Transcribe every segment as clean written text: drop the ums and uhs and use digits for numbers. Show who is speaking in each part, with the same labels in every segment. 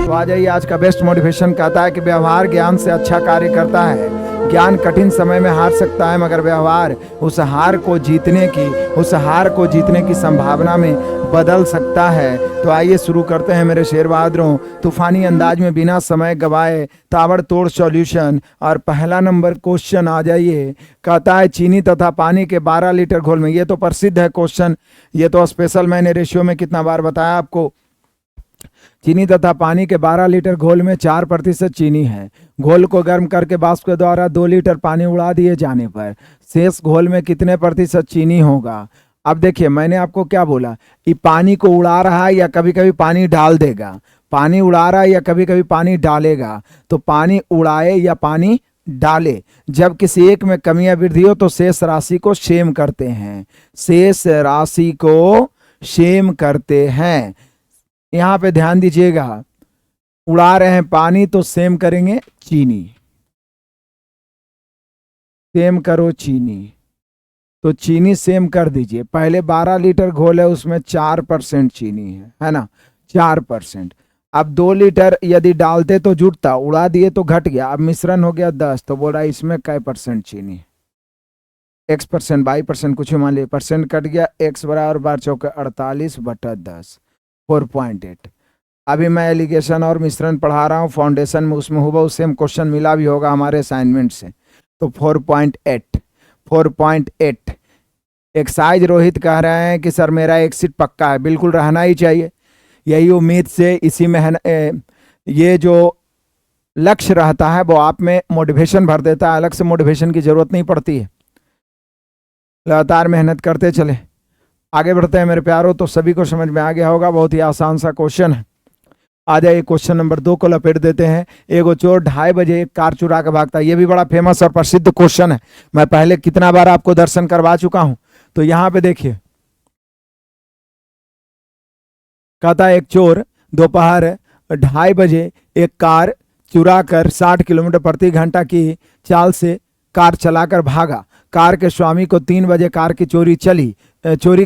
Speaker 1: तो आ जाइए, आज का बेस्ट मोटिवेशन कहता है कि व्यवहार ज्ञान से अच्छा कार्य करता है। ज्ञान कठिन समय में हार सकता है, मगर व्यवहार उस हार को जीतने की संभावना में बदल सकता है। तो आइए शुरू करते हैं मेरे शेर बहादुरों, तूफानी अंदाज में बिना समय गवाए ताबड़तोड़ सॉल्यूशन। और पहला नंबर क्वेश्चन आ जाइए, कहता है चीनी तथा पानी के 12 लीटर घोल में, ये तो प्रसिद्ध है क्वेश्चन, ये तो स्पेशल मैंने रेशियो में कितना बार बताया आपको। चीनी तथा पानी के 12 लीटर घोल में 4% चीनी है। घोल को गर्म करके वाष्प के द्वारा 2 लीटर पानी उड़ा दिए जाने पर शेष घोल में कितने प्रतिशत चीनी होगा। अब देखिए, मैंने आपको क्या बोला कि पानी को उड़ा रहा है या कभी कभी पानी डाल देगा, पानी उड़ा रहा है या कभी कभी पानी डालेगा। तो पानी उड़ाए या पानी डाले, जब किसी एक में कमी या वृद्धि हो तो शेष राशि को सेम करते हैं, शेष राशि को सेम करते हैं। यहां पे ध्यान दीजिएगा, उड़ा रहे हैं पानी तो सेम करेंगे चीनी, सेम करो चीनी, तो चीनी सेम कर दीजिए। पहले 12 लीटर घोल है, उसमें 4% चीनी है ना, 4%। अब 2 लीटर यदि डालते तो जुटता, उड़ा दिए तो घट गया, अब मिश्रण हो गया 10, तो बोल रहा है इसमें कै % चीनी, x%, y% कुछ मान लीजिए, परसेंट कट गया, x बराबर 12 चौके 48/10, 4.8। अभी मैं एलिगेशन और मिश्रण पढ़ा रहा हूँ फाउंडेशन में, उसमें हुआ सेम क्वेश्चन मिला भी होगा हमारे असाइनमेंट से। तो 4.8 एक्साइज रोहित कह रहे हैं कि सर मेरा एक सीट पक्का है, बिल्कुल रहना ही चाहिए, यही उम्मीद से इसी में ये जो लक्ष्य रहता है वो आप में मोटिवेशन भर देता है, अलग से मोटिवेशन की जरूरत नहीं पड़ती है, लगातार मेहनत करते चले। आगे बढ़ते हैं मेरे प्यारों, तो सभी को समझ में आ गया होगा, बहुत ही आसान सा क्वेश्चन है। आ जाइए क्वेश्चन नंबर 2 को लपेट देते हैं। एगो चोर 2:30 बजे एक कार चुरा के भागता है, ये भी बड़ा फेमस और प्रसिद्ध क्वेश्चन है, मैं पहले कितना बार आपको दर्शन करवा चुका हूं। तो यहां पे देखिए, कहता है एक चोर दोपहर 2:30 बजे एक कार चुरा कर 60 किलोमीटर प्रति घंटा की चाल से कार चलाकर भागा। कार के स्वामी को 3 बजे कार की चोरी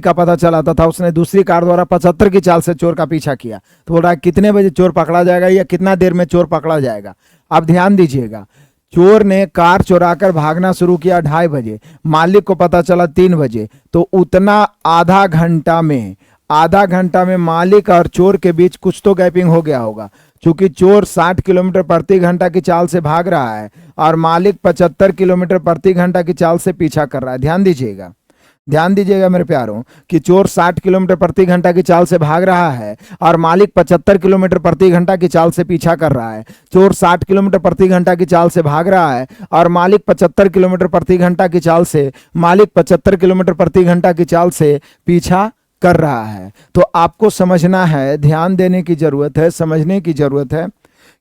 Speaker 1: का पता चला तथा उसने दूसरी कार द्वारा 75 की चाल से चोर का पीछा किया। तो बोल रहा है कितने बजे चोर पकड़ा जाएगा या कितना देर में चोर पकड़ा जाएगा। अब ध्यान दीजिएगा, चोर ने कार चुराकर भागना शुरू किया 2:30 बजे, मालिक को पता चला 3 बजे, तो उतना आधा घंटा में मालिक और चोर के बीच कुछ तो गैपिंग हो गया होगा। चूंकि चोर 60 किलोमीटर प्रति घंटा की चाल से भाग रहा है और मालिक 75 किलोमीटर प्रति घंटा की चाल से पीछा कर रहा है। ध्यान दीजिएगा मेरे प्यारों कि चोर 60 किलोमीटर प्रति घंटा की चाल से भाग रहा है और मालिक 75 किलोमीटर प्रति घंटा की चाल से पीछा कर रहा है। चोर 60 किलोमीटर प्रति घंटा की चाल से भाग रहा है और मालिक 75 किलोमीटर प्रति घंटा की चाल से पीछा कर रहा है। तो आपको समझना है, ध्यान देने की जरूरत है, समझने की जरूरत है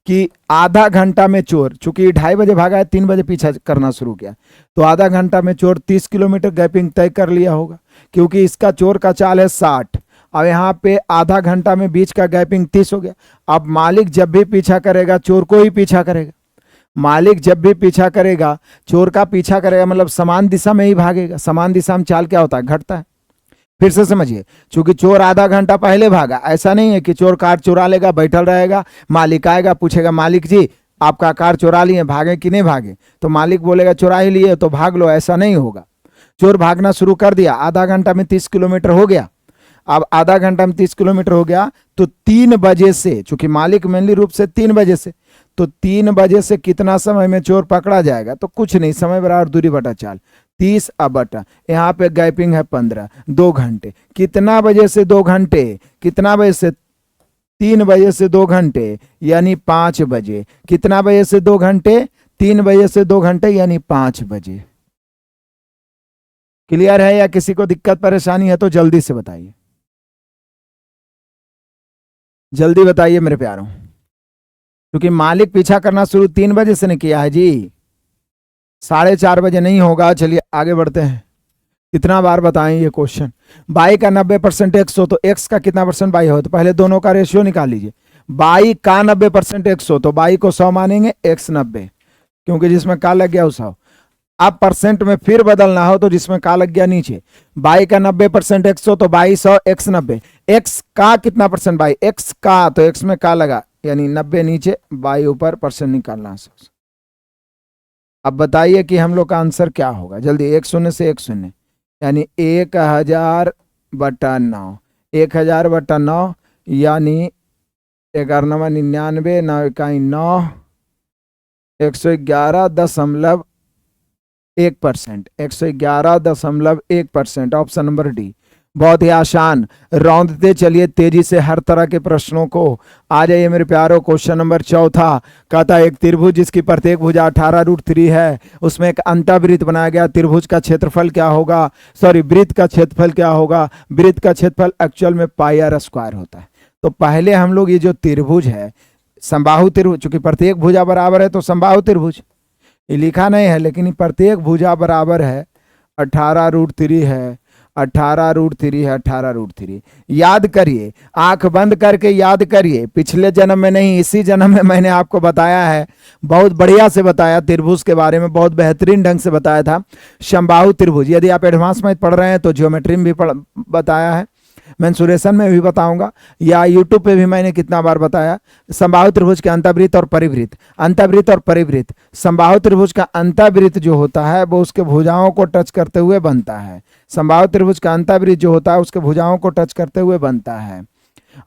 Speaker 1: कि आधा घंटा में चोर, चूंकि 2:30 बजे भागा है, 3 बजे पीछा करना शुरू किया, तो आधा घंटा में चोर 30 किलोमीटर गैपिंग तय कर लिया होगा, क्योंकि इसका चोर का चाल है 60। अब यहाँ पे आधा घंटा में बीच का गैपिंग 30 हो गया। अब मालिक जब भी पीछा करेगा चोर को ही पीछा करेगा, मालिक जब भी पीछा करेगा चोर का पीछा करेगा, मतलब समान दिशा में ही भागेगा। समान दिशा में चाल क्या होता है, घटता है। फिर से समझिए, चूंकि चोर आधा घंटा पहले भागा, ऐसा नहीं है कि चोर कार चुरा लेगा, बैठल रहेगा, मालिक आएगा पूछेगा मालिक जी आपका कार चुरा लिए, भागे कि नहीं भागे, तो मालिक बोलेगा चुरा ही लिए तो भाग लो, ऐसा नहीं होगा। चोर भागना शुरू कर दिया, आधा घंटा में 30 किलोमीटर हो गया। अब आधा घंटा में 30 किलोमीटर हो गया तो 3 बजे से, चूंकि मालिक मेनली रूप से 3 बजे से, तो 3 बजे से कितना समय में चोर पकड़ा जाएगा, तो कुछ नहीं, समय बराबर दूरी बटा चाल, 30 अब बटा, यहाँ पे गैपिंग है 15, 2 घंटे। कितना बजे से 2 घंटे, कितना बजे से, 3 बजे से 2 घंटे यानी 5 बजे। कितना बजे से 2 घंटे, 3 बजे से 2 घंटे यानी 5 बजे। क्लियर है या किसी को दिक्कत परेशानी है तो जल्दी से बताइए, जल्दी बताइए मेरे प्यारों, क्योंकि मालिक पीछा करना शुरू 3 बजे से नहीं किया है जी, 4:30 बजे नहीं होगा। चलिए आगे बढ़ते हैं, कितना बार बताएं ये क्वेश्चन। बाई का 90% x हो तो x का कितना परसेंट बाई हो, तो पहले दोनों का रेशियो निकाल लीजिए। बाई का 90% x हो तो बाई को 100 मानेंगे, x 90, क्योंकि जिसमें का लग गया वो 100। अब परसेंट में फिर बदलना हो तो जिसमें का लग गया नीचे, बाई का 90% x हो तो बाई 100, x 90। x का कितना परसेंट बाई, x का, तो x में का लगा, यानी 90 नीचे, बाई ऊपर, परसेंट निकालना है। अब बताइए कि हम लोग का आंसर क्या होगा, जल्दी। 1 शून्य से 1 शून्य, यानी 1000/9, 1000/9 यानी 1199, 9 111.1%, 111.1%, ऑप्शन नंबर डी। बहुत ही आसान, रौंदते चलिए तेजी से हर तरह के प्रश्नों को। आ जाइए मेरे प्यारो, क्वेश्चन नंबर चौथा कहता है एक त्रिभुज जिसकी प्रत्येक भुजा 18√3 है, उसमें एक अंतःवृत्त बनाया गया, त्रिभुज का क्षेत्रफल क्या होगा, सॉरी वृत्त का क्षेत्रफल क्या होगा। वृत्त का क्षेत्रफल एक्चुअल में πr² होता है। तो पहले हम लोग ये जो त्रिभुज है, समबाहु त्रिभुज, चूंकि प्रत्येक भुजा बराबर है तो समबाहु त्रिभुज, ये लिखा नहीं है लेकिन प्रत्येक भुजा बराबर है 18√3 है, 18√3 है, 18√3। याद करिए, आंख बंद करके याद करिए, पिछले जन्म में नहीं इसी जन्म में मैंने आपको बताया है, बहुत बढ़िया से बताया, त्रिभुज के बारे में बहुत बेहतरीन ढंग से बताया था। समबाहु त्रिभुज, यदि आप एडवांस में पढ़ रहे हैं तो ज्योमेट्री में भी बताया है, मेंसुरेशन में भी बताऊंगा, या यूट्यूब पे भी मैंने कितना बार बताया। समबाहु त्रिभुज के अंतःवृत्त और परिवृत्त, अंतःवृत्त और परिवृत्त। समबाहु त्रिभुज का अंतःवृत्त जो होता है वो उसके भुजाओं को टच करते हुए बनता है। समबाहु त्रिभुज का अंतःवृत्त जो होता है उसके भुजाओं को टच करते हुए बनता है,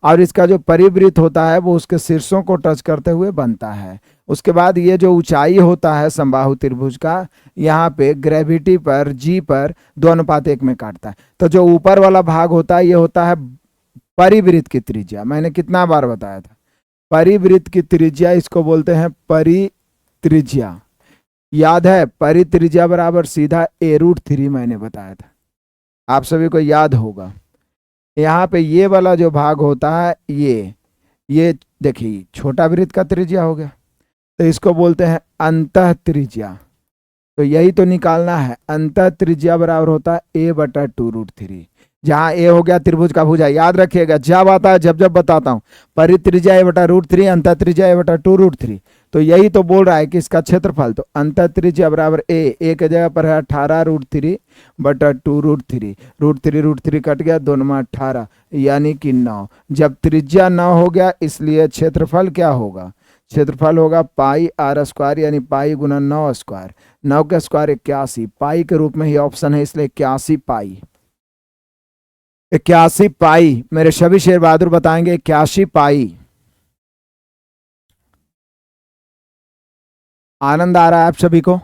Speaker 1: और इसका जो परिवृत्त होता है वो उसके शीर्षों को टच करते हुए बनता है। उसके बाद ये जो ऊंचाई होता है समबाहु त्रिभुज का, यहाँ पे ग्रेविटी पर जी पर 2:1 में काटता है। तो जो ऊपर वाला भाग होता है ये होता है परिवृत्त की त्रिज्या। मैंने कितना बार बताया था, परिवृत्त की त्रिज्या, इसको बोलते हैं परित्रिज्या। याद है, परित्रिज्या बराबर सीधा a√3 मैंने बताया था, आप सभी को याद होगा। यहाँ पे ये वाला जो भाग होता है ये देखिए छोटा वृत्त का त्रिज्या हो गया, तो इसको बोलते हैं अंतः त्रिज्या। तो यही तो निकालना है, अंतः त्रिज्या बराबर होता है a/2√3, जहाँ a हो गया त्रिभुज का भुजा। याद रखिएगा, जब आता है जब बताता हूँ, परित्रिज्या a/√3, अंतः त्रिज्या a/2√3। तो यही तो बोल रहा है कि इसका क्षेत्रफल, तो अंतः त्रिज्या बराबर a की जगह पर है 18√3/2√3, √3 कट गया, 2×18 यानी कि 9। जब त्रिज्या 9 हो गया, इसलिए क्षेत्रफल क्या होगा, क्षेत्रफल होगा πr², यानी पाई गुना 9², 9 का स्क्वायर 81, पाई के रूप में ही ऑप्शन है, इसलिए 81 पाई, 81 पाई। मेरे सभी शेर बहादुर बताएंगे 81 पाई। आनंद आ रहा है आप सभी को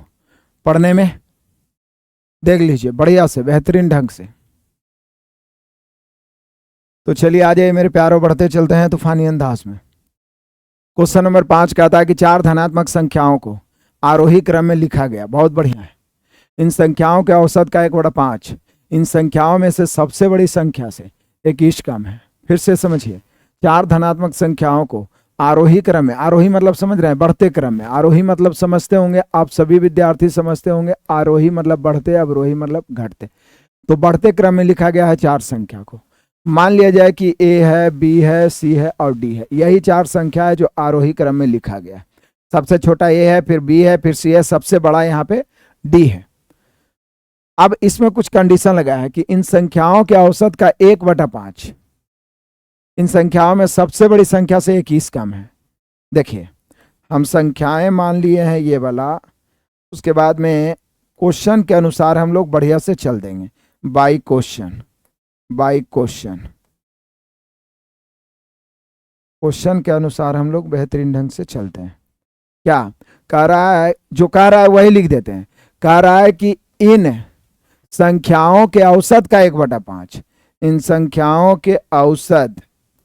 Speaker 1: पढ़ने में? देख लीजिए बढ़िया से, बेहतरीन ढंग से। तो चलिए आ जाइए मेरे प्यारों, बढ़ते चलते हैं तूफानी अंदाज में। क्वेश्चन नंबर 5 कहता है कि 4 धनात्मक संख्याओं को आरोही क्रम में लिखा गया। बहुत बढ़िया है। इन संख्याओं के औसत का 1/5। इन संख्याओं में से सबसे बड़ी संख्या से 21 कम है। फिर से समझिए, 4 धनात्मक संख्याओं को आरोही क्रम में, आरोही मतलब समझ रहे हैं, बढ़ते क्रम में, आरोही मतलब समझते होंगे आप सभी विद्यार्थी, समझते होंगे आरोही मतलब बढ़ते, अवरोही मतलब घटते। तो बढ़ते क्रम में लिखा गया है 4 संख्या को। मान लिया जाए कि a है, b है, c है और d है। यही 4 संख्या है जो आरोही क्रम में लिखा गया है। सबसे छोटा a है, फिर b है, फिर c है, सबसे बड़ा यहाँ पे d है। अब इसमें कुछ कंडीशन लगा है कि इन संख्याओं के औसत का 1/5, इन संख्याओं में सबसे बड़ी संख्या से 21 कम है। देखिए हम संख्याएं मान लिए हैं ये वाला, उसके बाद में क्वेश्चन के अनुसार हम लोग बढ़िया से चल देंगे, by question, by question, question के अनुसार हम लोग बेहतरीन ढंग से चलते हैं। क्या कह रहा है, जो कह रहा है वही लिख देते हैं। कह रहा है कि इन संख्याओं के औसत का 1/5, इन संख्याओं के औसत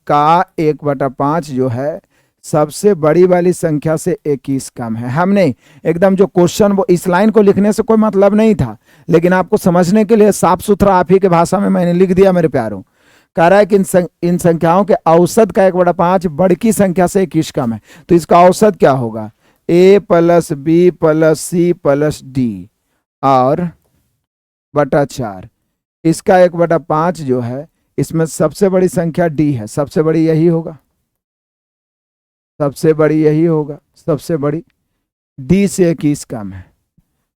Speaker 1: का 1/5 जो है सबसे बड़ी वाली संख्या से 21 कम है। हमने एकदम जो क्वेश्चन, वो इस लाइन को लिखने से कोई मतलब नहीं था, लेकिन आपको समझने के लिए साफ सुथरा आप ही के भाषा में मैंने लिख दिया मेरे प्यारों। कह रहा है कि इन संख्याओं के औसत का 1/5 बड़ी संख्या से 21 कम है। तो इसका औसत क्या होगा, a + b + c + d और बटा 4। इसका 1/5 जो है, इसमें सबसे बड़ी संख्या d है, सबसे बड़ी यही होगा, सबसे बड़ी यही होगा, सबसे बड़ी d से 21 कम है,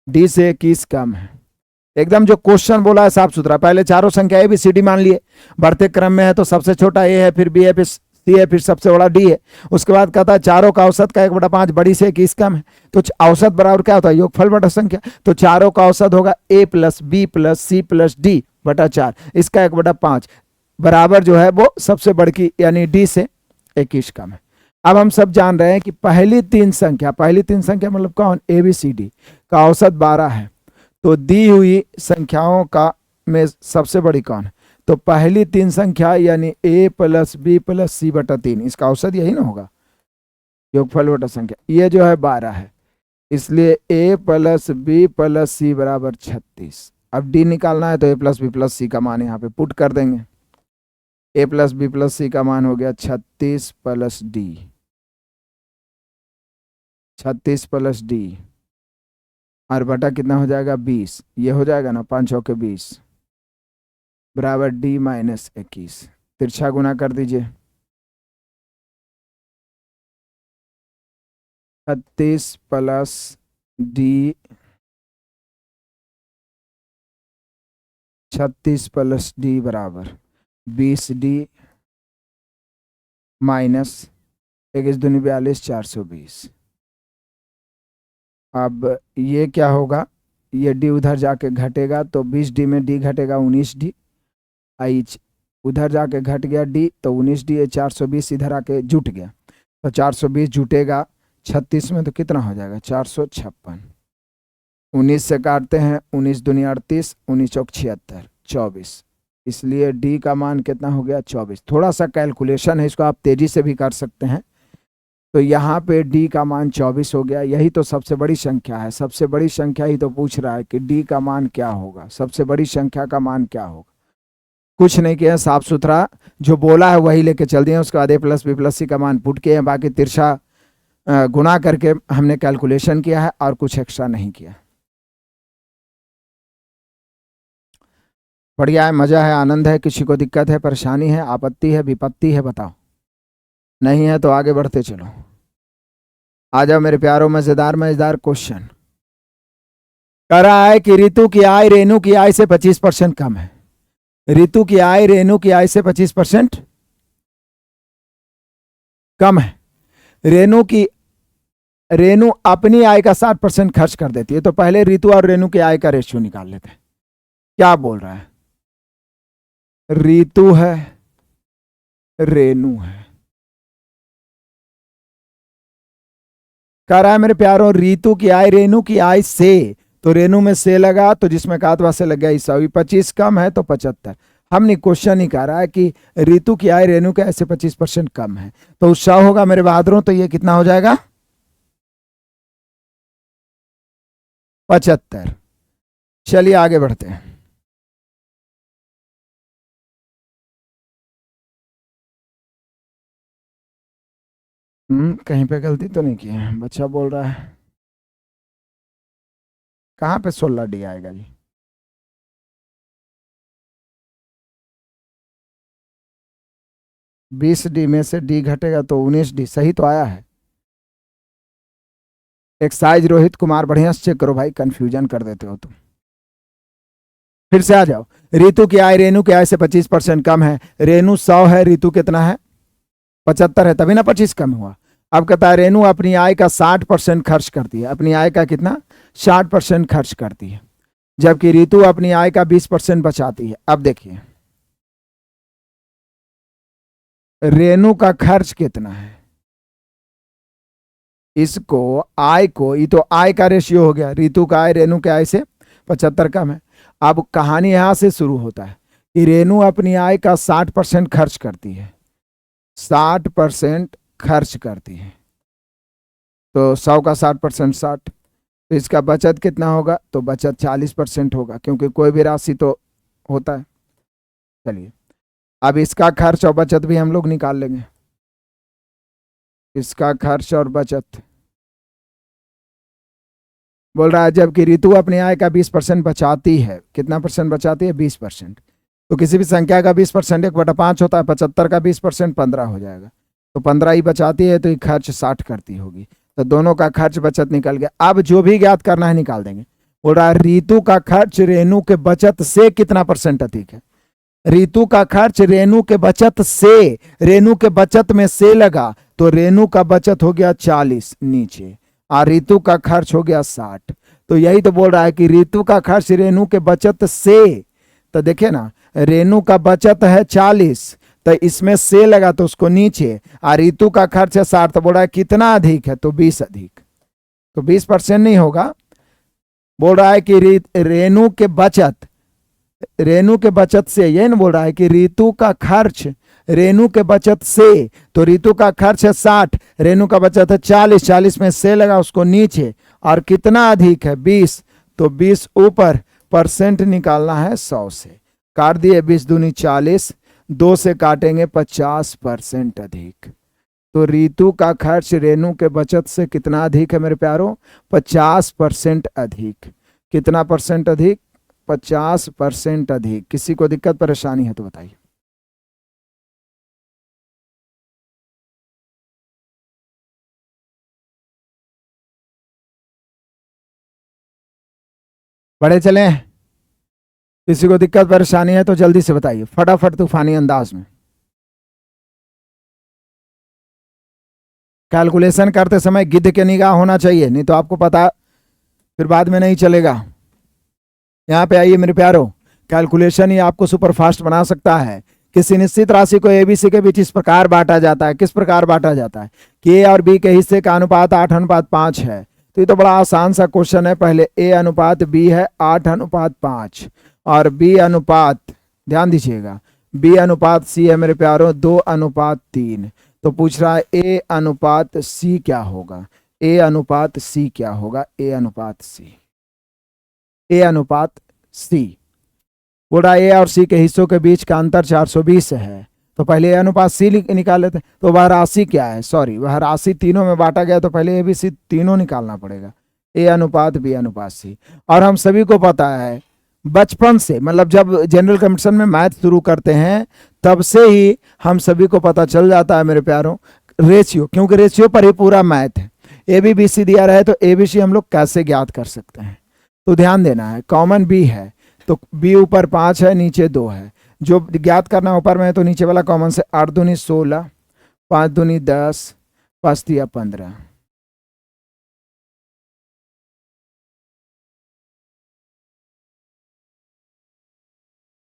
Speaker 1: d से 21 कम है। एकदम जो क्वेश्चन बोला है साफ सुथरा। पहले चारों संख्या a b c d मान लिए, बढ़ते क्रम में है तो सबसे छोटा a है, फिर b है, फिर सी है, फिर सबसे बड़ा डी है। उसके बाद कहता है चारों का औसत का 1/5 बड़ी से 21 कम है। तो औसत बराबर क्या होता है, योगफल बटा संख्या। तो चारों का औसत होगा a plus B plus C plus D बटा 4, इसका 1/5 बराबर जो है वो सबसे बड़ी यानी डी से 21 कम है। अब हम सब जान रहे हैं कि पहली तीन संख्या मतलब कौन, ए बी सी डी का औसत 12 है। तो दी हुई संख्याओं का में सबसे बड़ी कौन है, तो पहली तीन संख्या यानी a प्लस बी प्लस सी बटा 3, इसका औसत यही ना होगा, योगफल बटा संख्या। ये जो है 12 है, इसलिए a प्लस बी प्लस सी बराबर 36। अब d निकालना है तो a प्लस बी प्लस सी का मान यहाँ पे पुट कर देंगे। a प्लस बी प्लस सी का मान हो गया 36 प्लस डी, 36 प्लस डी और बटा कितना हो जाएगा 20, ये हो जाएगा ना 5 चौके 20 बराबर डी माइनस 21। तिरछा गुना कर दीजिए, 36 प्लस डी 36 प्लस डी बराबर 20 डी माइनस 21 दूनी 42 420। अब ये क्या होगा, ये डी उधर जाके घटेगा तो 20 डी में डी घटेगा 19 डी, एच उधर जाके घट गया डी तो 19 डी, 420 इधर आके जुट गया तो 420 जुटेगा 36 में तो कितना हो जाएगा 456। 19 से काटते हैं, 19 दूनी 38, 19 चौक 76 24, इसलिए डी का मान कितना हो गया 24। थोड़ा सा कैलकुलेशन है, इसको आप तेजी से भी कर सकते हैं। तो यहाँ पे d का मान 24 हो गया। यही तो सबसे बड़ी संख्या है, सबसे बड़ी संख्या ही तो पूछ रहा है कि d का मान क्या होगा, सबसे बड़ी संख्या का मान क्या होगा। कुछ नहीं किया, साफ सुथरा जो बोला है वही लेके चल दिए। उसके बाद a प्लस बी प्लस सी का मान पुट किए, बाकी तिरछा गुना करके हमने कैलकुलेशन किया है और कुछ एक्स्ट्रा नहीं किया। बढ़िया है, मजा है, आनंद है। किसी को दिक्कत है, परेशानी है, आपत्ति है, विपत्ति है, बताओ। नहीं है तो आगे बढ़ते चलो। आ जाओ मेरे प्यारों, मजेदार मजेदार क्वेश्चन। कह रहा है कि ऋतु की आय रेणु की आय से 25% कम है। ऋतु की आय रेणु की आय से 25% कम है। रेणु अपनी आय का 60% खर्च कर देती है। तो पहले ऋतु और रेणु की आय का रेशियो निकाल लेते हैं। क्या बोल रहा है, ऋतु है रेणु है, कह रहा है मेरे प्यारों ऋतु की आय रेणु की आय से, तो रेणु में से लगा तो जिसमें कातवा से लग गया ईसा, 25 कम है तो 75। हमने क्वेश्चन ही कह रहा है कि ऋतु की आय रेणु के आय से 25% कम है, तो उत्साह होगा मेरे बहादुरों। तो ये कितना हो जाएगा 75। चलिए आगे बढ़ते हैं। कहीं पे गलती तो नहीं की है, बच्चा बोल रहा है। कहाँ पे 16 डी आएगा जी, बीस डी में से डी घटेगा तो 19 डी, सही तो आया है। एक्साइज रोहित कुमार, बढ़िया से चेक करो भाई, कंफ्यूजन कर देते हो तुम। फिर से आ जाओ। ऋतु की आय रेणु की आय से 25% कम है। रेणु 100 है, ऋतु कितना है 75 है, तभी ना 25 कम हुआ। अब कहता है रेणु अपनी आय का 60% खर्च करती है। अपनी आय का कितना 60% खर्च करती है, जबकि ऋतु अपनी आय का 20% बचाती है। अब देखिए रेणु का खर्च कितना है, इसको आय को, ये तो आय का रेशियो हो गया। ऋतु का आय रेणु के आय से 75 कम है। अब कहानी यहां से शुरू होता है कि रेणु अपनी आय का 60% खर्च करती है, 60% खर्च करती है। तो 100 का 60% 60, तो इसका बचत कितना होगा, तो बचत 40% होगा, क्योंकि कोई भी राशि तो होता है। चलिए अब इसका खर्च और बचत भी हम लोग निकाल लेंगे। इसका खर्च और बचत बोल रहा है, जबकि ऋतु अपनी आय का 20% बचाती है। कितना परसेंट बचाती है 20%। तो किसी भी संख्या का 20% 1/5 होता है, 75 का 20% 15 हो जाएगा, तो 15 ही बचाती है, तो ये खर्च 60 करती होगी। तो दोनों का खर्च बचत निकल गया। अब जो भी ज्ञात करना है निकाल देंगे। बोल रहा है ऋतु का खर्च रेणु के बचत से कितना % अधिक है। ऋतु का खर्च रेणु के बचत से, रेणु के बचत में से लगा तो रेणु का बचत हो गया 40 नीचे, और ऋतु का खर्च हो गया 60। तो यही तो बोल रहा है कि ऋतु का खर्च रेणु के बचत से, तो देखिए ना, रेणु का बचत है 40, तो इसमें से लगा तो उसको नीचे, और ऋतु का खर्च है 60, तो बोल रहा है कितना अधिक है, तो 20 अधिक। तो 20% नहीं होगा, बोल रहा है कि रेणु के बचत, रेणु के बचत से, ये ना बोल रहा है कि ऋतु का खर्च रेणु के बचत से, तो ऋतु का खर्च है 60, रेणु का बचत है 40, 40 में से लगा उसको नीचे, और कितना अधिक है 20, तो 20 ऊपर, परसेंट निकालना है 100 से, काट दिए 20 दूनी 40, 2 से काटेंगे 50% अधिक। तो ऋतु का खर्च रेणु के बचत से कितना अधिक है मेरे प्यारों, 50% अधिक। कितना परसेंट अधिक, 50% अधिक। किसी को दिक्कत परेशानी है तो बताइए। बड़े चलें, किसी को दिक्कत परेशानी है तो जल्दी से बताइए, फटाफट तूफानी अंदाज में। कैलकुलेशन करते समय गिद्ध के निगाह होना चाहिए, नहीं तो आपको पता फिर बाद में नहीं चलेगा। यहाँ पे आइए मेरे प्यारो, कैलकुलेशन ही आपको सुपरफास्ट बना सकता है। किसी निश्चित राशि को एबीसी के बीच इस प्रकार बांटा जाता है, किस प्रकार बांटा जाता है कि ए और बी के हिस्से का अनुपात 8:5 है। तो ये तो बड़ा आसान सा क्वेश्चन है। पहले ए अनुपात बी है 8:5, और बी अनुपात, ध्यान दीजिएगा, बी अनुपात सी है मेरे प्यारो 2:3। तो पूछ रहा है ए अनुपात सी क्या होगा, ए अनुपात सी क्या होगा, ए अनुपात सी, ए अनुपात सी। बोल रहा है ए और सी के हिस्सों के बीच का अंतर 420 है। तो पहले ए अनुपात सी निकाल लेते। तो वह राशि क्या है, सॉरी, वह राशि तीनों में बांटा गया, तो पहले ए बी सी तीनों निकालना पड़ेगा, ए अनुपात बी अनुपात सी। और हम सभी को पता है बचपन से, मतलब जब जनरल कंपटीशन में मैथ शुरू करते हैं तब से ही हम सभी को पता चल जाता है मेरे प्यारों, रेशियो, क्योंकि रेशियो पर ही पूरा मैथ है। ए बी बी सी दिया रहे तो ए बी सी हम लोग कैसे ज्ञात कर सकते हैं। तो ध्यान देना है, कॉमन बी है तो बी ऊपर 5 है नीचे 2 है, जो ज्ञात करना ऊपर में है तो नीचे वाला कॉमन से 8 दूनी 16, 5 दूनी 10, 5 तिया 15।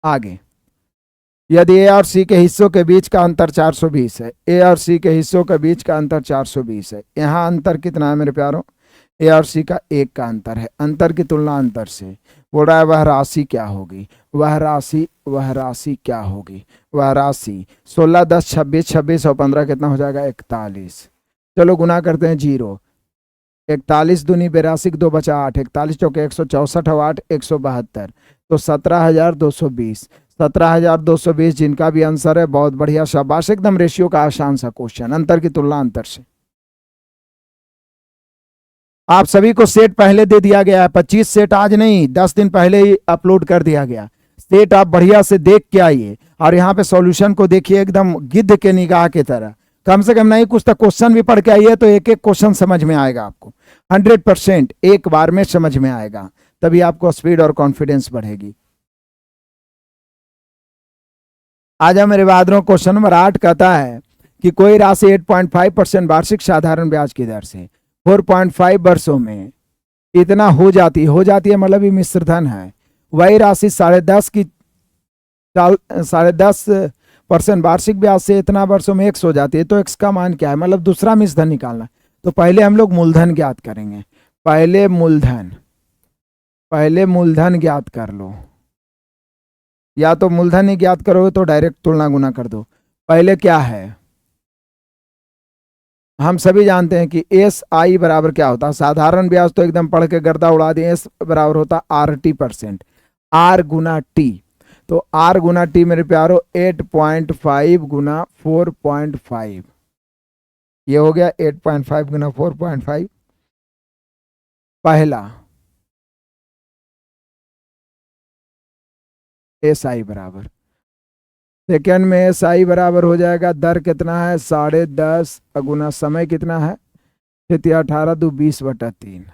Speaker 1: आगे, यदि ए और सी के हिस्सों के बीच का अंतर 420 है, ए और सी के हिस्सों के बीच का अंतर 420 है, यहाँ अंतर कितना है मेरे प्यारों, ए और सी का 1 का अंतर है। अंतर की तुलना अंतर से, बोल रहा है वह राशि क्या होगी, वह राशि क्या होगी, वह राशि 16, 10, 26, 26 और 15 कितना हो जाएगा 41। चलो गुना करते हैं, 0, 41 दूनी 82, 2 बचा 8, 41 चौके 164 और 8 172, तो 17,220, 17,220 जिनका भी आंसर है बहुत बढ़िया, शाबाश, एकदम रेशियो का आसान सा क्वेश्चन, अंतर की तुलना अंतर से। आप सभी को सेट पहले दे दिया गया है, 25 सेट आज नहीं 10 दिन पहले ही अपलोड कर दिया गया। सेट आप बढ़िया से देख के आइए, और यहाँ पे सॉल्यूशन को देखिए एकदम गिद्ध के निगाह की तरह, कम से कम नहीं कुछ तो क्वेश्चन भी पढ़ के आइए, तो एक एक क्वेश्चन समझ में आएगा आपको, 100% एक बार में समझ में आएगा, तभी आपको स्पीड और कॉन्फिडेंस बढ़ेगी। आज हम मेरे बहादुरों, क्वेश्चन नंबर 8 कहता है कि कोई राशि 8.5% वार्षिक साधारण ब्याज की दर से 4.5 वर्षों में इतना हो जाती है मतलब ये मिश्र धन है, वही राशि 10.5% वार्षिक ब्याज से इतना वर्षों में एक्स हो जाती है, तो एक्स का मान क्या है, मतलब दूसरा मिश्र धन निकालना। तो पहले हम लोग मूलधन ज्ञात करेंगे, पहले मूलधन ज्ञात कर लो, या तो मूलधन ही ज्ञात करोगे तो डायरेक्ट तुलना गुना कर दो। पहले क्या है, हम सभी जानते हैं कि एस आई बराबर क्या होता है, साधारण ब्याज तो एकदम पढ़ के गर्दा उड़ा दिए, एस बराबर होता RT%, आर गुना टी। तो आर गुना टी मेरे प्यारो 8.5 गुना 4.5, ये हो गया 8.5 गुना 4.5 पहला। एस आई बराबर, सेकेंड में एस आई बराबर हो जाएगा, दर कितना है 10.5 गुना समय कितना है 18 दो 20/3,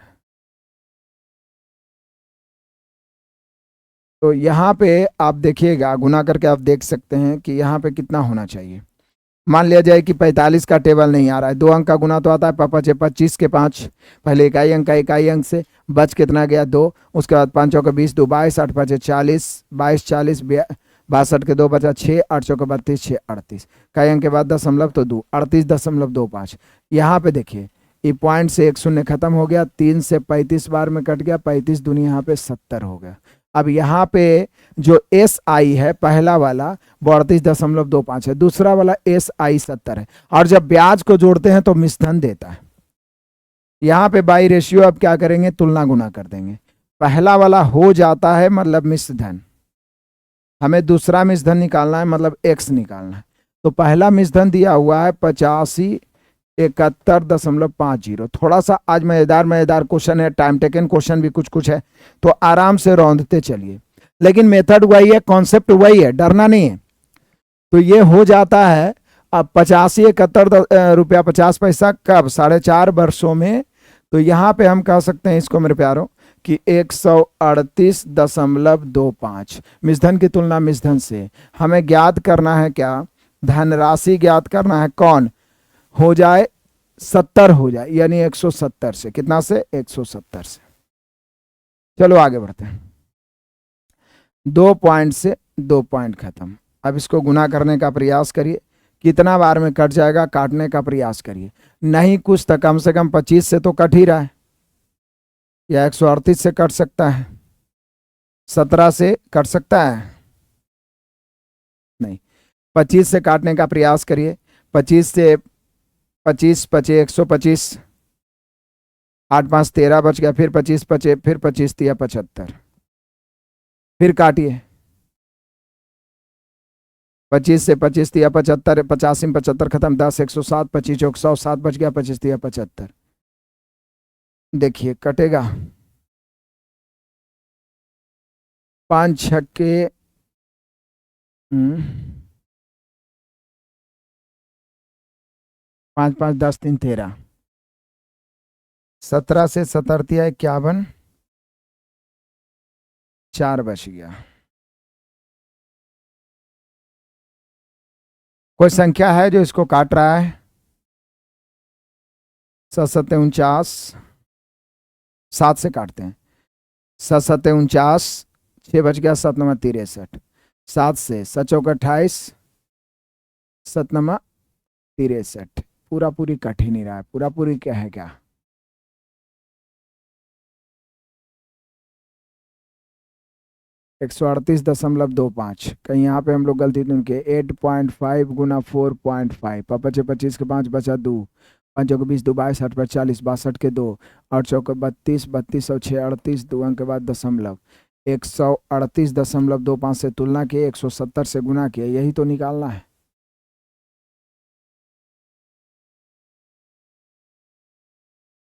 Speaker 1: तो यहाँ पे आप देखिएगा, गुना करके आप देख सकते हैं कि यहाँ पे कितना होना चाहिए। मान लिया जाए कि 45 का टेबल नहीं आ रहा है, 2 अंक का गुना तो आता है, पापा 25 के 5, पहले इकाई अंक का इकाई अंक से बच कितना गया 2, उसके बाद 5 चौके 20, 2 22, 8 5 40, 22 40, 62 के 2 बचा 6, 8 चौके 32, 6 38, इकाई अंक के बाद दशमलव तो 2, 38.25। यहाँ पे देखिए ये पॉइंट से एक शून्य खत्म हो गया, 3 से 35 बार में कट गया, 35 दूनी यहाँ पे 70 हो गया। अब यहाँ पे जो एस आई है पहला वाला वो 38.25 है, दूसरा वाला एस आई 70 है, और जब ब्याज को जोड़ते हैं तो मिश्रधन देता है। यहाँ पे बाई रेशियो अब क्या करेंगे, तुलना गुना कर देंगे। पहला वाला हो जाता है मतलब मिश्रधन, हमें दूसरा मिश्रधन निकालना है मतलब एक्स निकालना है। तो पहला मिश्रधन दिया हुआ है 8571.50। थोड़ा सा आज मजेदार क्वेश्चन है, टाइम टेकन क्वेश्चन भी कुछ कुछ है, तो आराम से रौंदते चलिए, लेकिन मेथड वही है, कॉन्सेप्ट वही है, डरना नहीं है। तो ये हो जाता है अब 8571.50 कब, 4.5 वर्षों में। तो यहाँ पे हम कह सकते हैं इसको मेरे प्यारों कि 138.25। मिश्रधन की तुलना मिश्रधन से हमें ज्ञात करना है क्या, धनराशि ज्ञात करना है, कौन हो जाए 70 हो जाए, यानी 170 से, कितना से 170 से। चलो आगे बढ़ते हैं, 2 पॉइंट से 2 पॉइंट खत्म। अब इसको गुना करने का प्रयास करिए, कितना बार में कट जाएगा काटने का प्रयास करिए, नहीं कुछ तो कम से कम 25 से तो कट ही रहा है, या 138 से कट सकता है, 17 से कट सकता है, नहीं, 25 से काटने का प्रयास करिए। 25 से 25 पचे 125, 8 5 13 बच गया, फिर 25 पचे, फिर 25 तिया 75, फिर काटिए, 25 से 25 तिया 75, 85 में 75 खत्म, 10 107, 25 चौक 100, 7 बच गया, 25 तिया 75। देखिए कटेगा, 5 छक्के 5 5 10 3 13, 17 से 70 तिया 51, 4 बच गया। कोई संख्या है जो इसको काट रहा है, 7 49, 7 से काटते हैं, 7 49, 6 बच गया, 7 नंबर 63, 7 से 7 चौक 28, 7 नंबर 63, पूरा पूरी कट ही नहीं रहा है, पूरा पूरी क्या है क्या, 138.25। कहीं यहाँ पे हम लोग गलती तो उनके 8.5 गुना 4.5, पचे 25 के 5 बचा 2, 5 चौके 20, 2 22, 8 पर 40, 62 के 2, 8 चौके 32, 32 और 6 38, 2 अंक के बाद दशमलव, 138.25 से तुलना किए, 170 से गुना किए, यही तो निकालना है।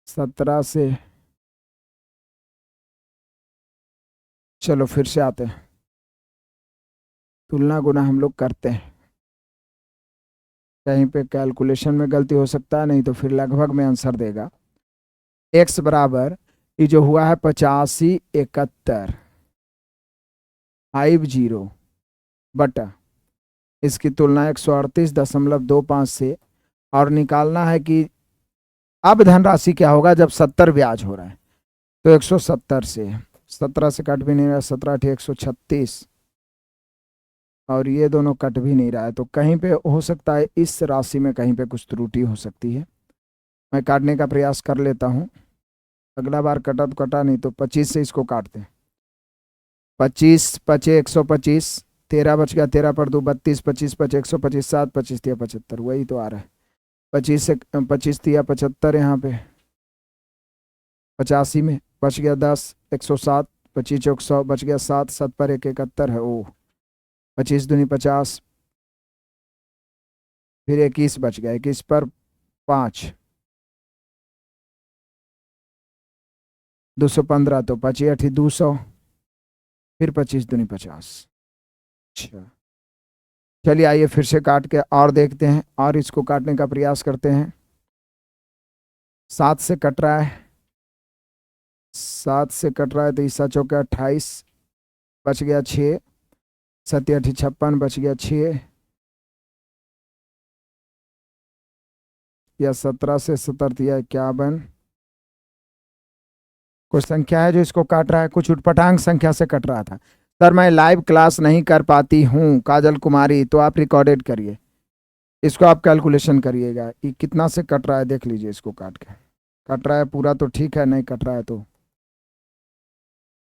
Speaker 1: सत्रह से, चलो फिर से आते हैं, तुलना गुना हम लोग करते हैं, कहीं पे कैलकुलेशन में गलती हो सकता है, नहीं तो फिर लगभग में आंसर देगा। x बराबर ये जो हुआ है 8571.50 बटा इसकी तुलना 138.25 से, और निकालना है कि अब धनराशि क्या होगा जब 70 ब्याज हो रहा है। तो 170 से, 17 से कट भी नहीं रहा, 17 8 136, और ये दोनों कट भी नहीं रहा है, तो कहीं पे हो सकता है इस राशि में कहीं पे कुछ त्रुटि हो सकती है। मैं काटने का प्रयास कर लेता हूँ, अगला बार कटा तो कटा, नहीं तो 25 से इसको काटते हैं। 25 पचे 125, 13 बच गया, 13 पर 2 32, 25 पचे 125, 7 25 तिया 75, वही तो आ रहा है। 25 से 25 तिया 75, यहाँ पे 85 में बच गया 10, 107, 25 चौक 100 बच गया 7, 7 पर 1 71 है, ओ 25 दूनी 50, फिर 21 बच गया, 21 पर 5, 215, तो 25 8 200, फिर 25 दूनी 50। अच्छा चलिए आइए फिर से काट के और देखते हैं, और इसको काटने का प्रयास करते हैं। 7 से कट रहा है, 7 से कट रहा है, तो ईसा चौके 28, बच गया 6, 7 8 56 बच गया 6, या 17 से 17 या 51। कुछ संख्या है जो इसको काट रहा है, कुछ उटपटांग संख्या से कट रहा था। सर मैं लाइव क्लास नहीं कर पाती हूँ काजल कुमारी, तो आप रिकॉर्डेड करिए, इसको आप कैलकुलेशन करिएगा कि कितना से कट रहा है, देख लीजिए इसको काट के। कट रहा है पूरा तो ठीक है, नहीं कट रहा है तो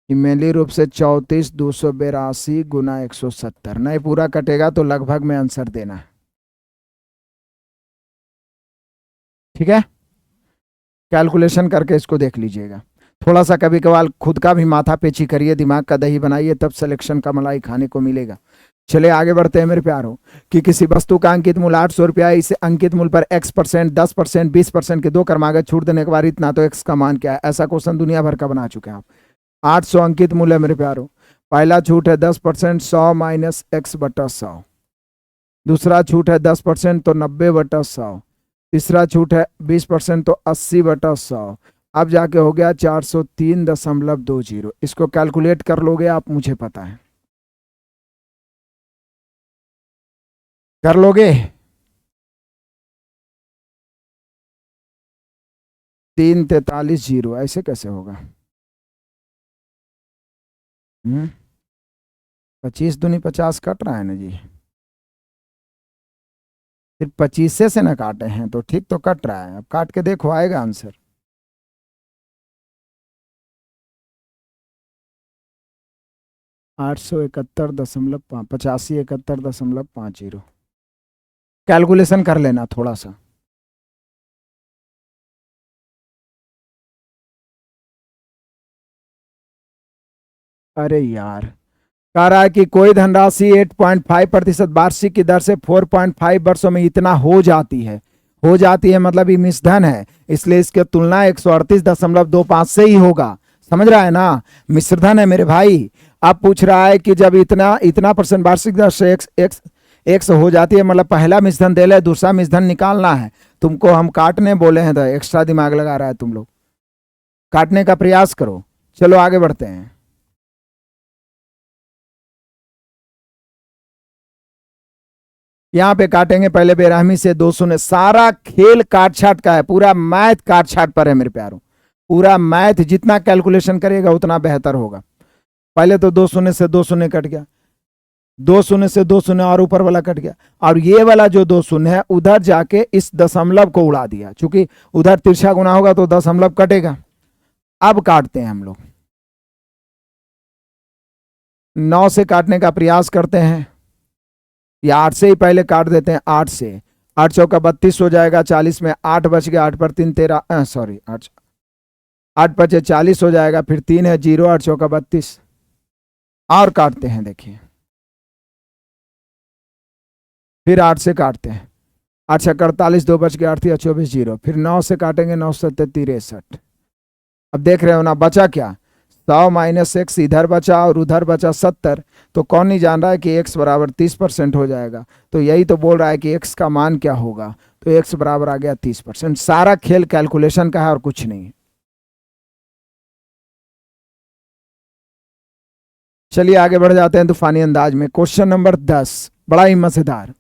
Speaker 1: इमेली रूप से 34,282 गुना 170, नहीं पूरा कटेगा तो लगभग में आंसर देना है, ठीक है। कैलकुलेशन करके इसको देख लीजिएगा। थोड़ा सा कभी कभार खुद का भी माथा पेची करिए, दिमाग का दही बनाइए, तब सिलेक्शन का मलाई खाने को मिलेगा। चले आगे बढ़ते हैं मेरे प्यारों। कि किसी वस्तु का अंकित मूल्य 800 रुपया, इसे अंकित मूल्य पर x%, 10%, 20% के दो क्रमागत छूट देने के बाद इतना, तो x का मान क्या है? ऐसा क्वेश्चन दुनिया भर का बना चुके हैं आप। 800 अंकित मूल्य मेरे प्यारों, पहला छूट है 10%, 100 माइनस x बटा 100। दूसरा छूट है 10% तो 90 बटा 100। तीसरा छूट है 20% तो 80 बटा 100। अब जाके हो गया 403.20। इसको कैलकुलेट कर लोगे आप, मुझे पता है कर लोगे। 343.0 ऐसे कैसे होगा? 25 दूनी 50 कट रहा है ना जी, सिर्फ 25 से ना काटे हैं तो ठीक तो कट रहा है। अब काट के देखो आएगा आंसर। आठ सौ 81.85 कैलकुलेशन कर लेना थोड़ा सा। अरे यार, कह रहा है कि कोई धनराशि 8.5% वार्षिक की दर से 4.5 वर्षों में इतना हो जाती है। हो जाती है मतलब ये मिश्रधन है, इसलिए इसकी तुलना 138.25 से ही होगा। समझ रहा है ना, मिश्रधन है मेरे भाई। अब पूछ रहा है कि जब इतना इतना परसेंट वार्षिक दर से एक्स हो जाती है, मतलब पहला मिश्रधन दे ले, दूसरा मिश्रधन निकालना है। तुमको हम काटने बोले हैं तो एक्स्ट्रा दिमाग लगा रहा है तुम लोग, काटने का प्रयास करो। चलो आगे बढ़ते हैं। यहां पे काटेंगे पहले बेरहमी से 2 शून्य। सारा खेल काट छाट का है, पूरा मैथ काट छाट पर है मेरे प्यारों। पूरा मैथ जितना कैलकुलेशन करेगा उतना बेहतर होगा। पहले तो 2 शून्य से 2 शून्य कट गया, 2 शून्य से 2 शून्य और ऊपर वाला कट गया, और ये वाला जो 2 शून्य है उधर जाके इस दशमलव को उड़ा दिया, क्योंकि उधर तिरछा गुना होगा तो दशमलव कटेगा। अब काटते हैं हम लोग, 9 से काटने का प्रयास करते हैं, या 8 से ही पहले काट देते हैं। 8 से 8 चौका 32 हो जाएगा, 40 में 8 बच गया, 8 पर 3 13, सॉरी 8 बचे 40 हो जाएगा, फिर 3 है 0, 8 चौका 32। और काटते हैं, देखिए फिर 8 से काटते हैं, 8 छक्का 48, 2 बच गया, 8 24 0। फिर 9 से काटेंगे, 9 7 63। अब देख रहे हो ना बचा क्या? 100 माइनस एक्स इधर बचा और उधर बचा 70, तो कौन नहीं जान रहा है कि x बराबर 30% हो जाएगा। तो यही तो बोल रहा है कि x का मान क्या होगा, तो x बराबर आ गया 30%। सारा खेल कैलकुलेशन का है और कुछ नहीं है। चलिए आगे बढ़ जाते हैं तूफानी अंदाज में। क्वेश्चन नंबर 10 बड़ा ही मजेदार।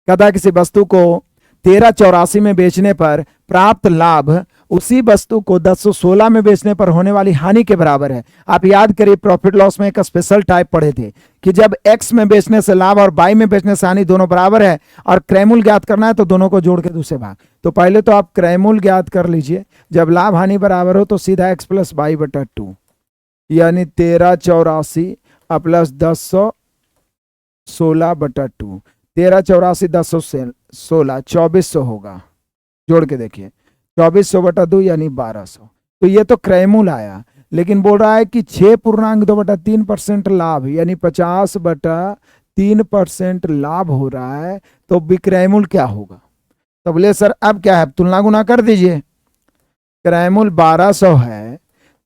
Speaker 1: कहता है किसी वस्तु को 1384 में बेचने पर प्राप्त लाभ उसी वस्तु को 1016 में बेचने पर होने वाली हानि के बराबर है। आप याद करिए, प्रॉफिट लॉस में एक स्पेशल टाइप पढ़े थे कि जब x में बेचने से लाभ और y में बेचने से हानि दोनों बराबर है और क्रयमूल्य ज्ञात करना है तो दोनों को जोड़ के दूसरे भाग। तो पहले तो आप क्रयमूल्य ज्ञात कर लीजिए, जब लाभ हानि बराबर हो तो सीधा x प्लस y बटा 2, यानी 1384 प्लस 1016 बटा 2। 1384 1016 2400 होगा, जोड़ के देखिए 2400 बटा 2 यानी 1200। तो ये तो क्रयमूल्य आया, लेकिन बोल रहा है कि 6.2 बटा 3% लाभ, यानी 50 बटा 3% लाभ हो रहा है, तो विक्रयमूल्य क्या होगा? तो बोले सर अब क्या है, तुलना गुना कर दीजिए। क्रयमूल्य 1200 है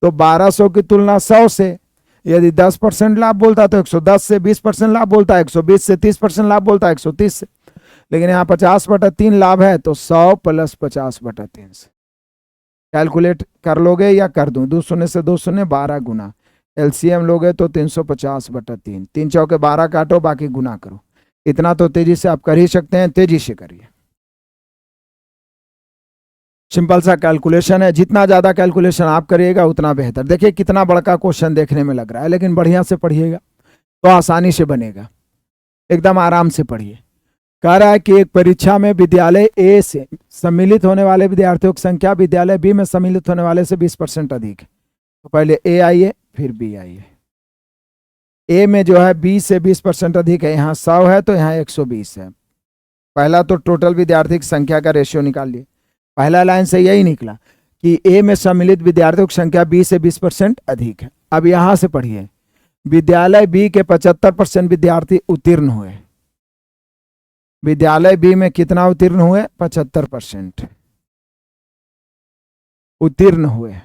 Speaker 1: तो 1200 की तुलना 100 से, यदि 10% लाभ बोलता है तो 110 से, 20% लाभ बोलता है 120 से, 30% लाभ बोलता है 130 से, लेकिन यहाँ 50 बटा 3 लाभ है तो 100 प्लस 50 बटा 3 से। कैलकुलेट कर लोगे या कर दूं? 2 शून्य से 2 शून्य 12 गुना एलसीएम लोगे तो 350/3, 3 चौके 12 काटो, बाकी गुना करो। इतना तो तेजी से आप कर ही सकते हैं, तेजी से करिए। सिंपल सा कैलकुलेशन है, जितना ज्यादा कैलकुलेशन आप करिएगा उतना बेहतर। देखिए कितना बड़का क्वेश्चन देखने में लग रहा है, लेकिन बढ़िया से पढ़िएगा तो आसानी से बनेगा। एकदम आराम से पढ़िए। कह रहा है कि एक परीक्षा में विद्यालय ए से सम्मिलित होने वाले विद्यार्थियों की संख्या विद्यालय बी में सम्मिलित होने वाले से 20% अधिक है। तो पहले ए आइए फिर बी आइए। ए में जो है 20 से 20% अधिक है, यहाँ 100 है तो यहाँ 120 है। पहला तो टोटल विद्यार्थी की संख्या का रेशियो निकाल लिए। पहला लाइन से यही निकला कि ए में सम्मिलित विद्यार्थियों की संख्या 20 से 20% अधिक है। अब यहां से पढ़िए, विद्यालय बी के 75% विद्यार्थी उत्तीर्ण हुए। विद्यालय बी में कितना उत्तीर्ण हुए? 75% उत्तीर्ण हुए।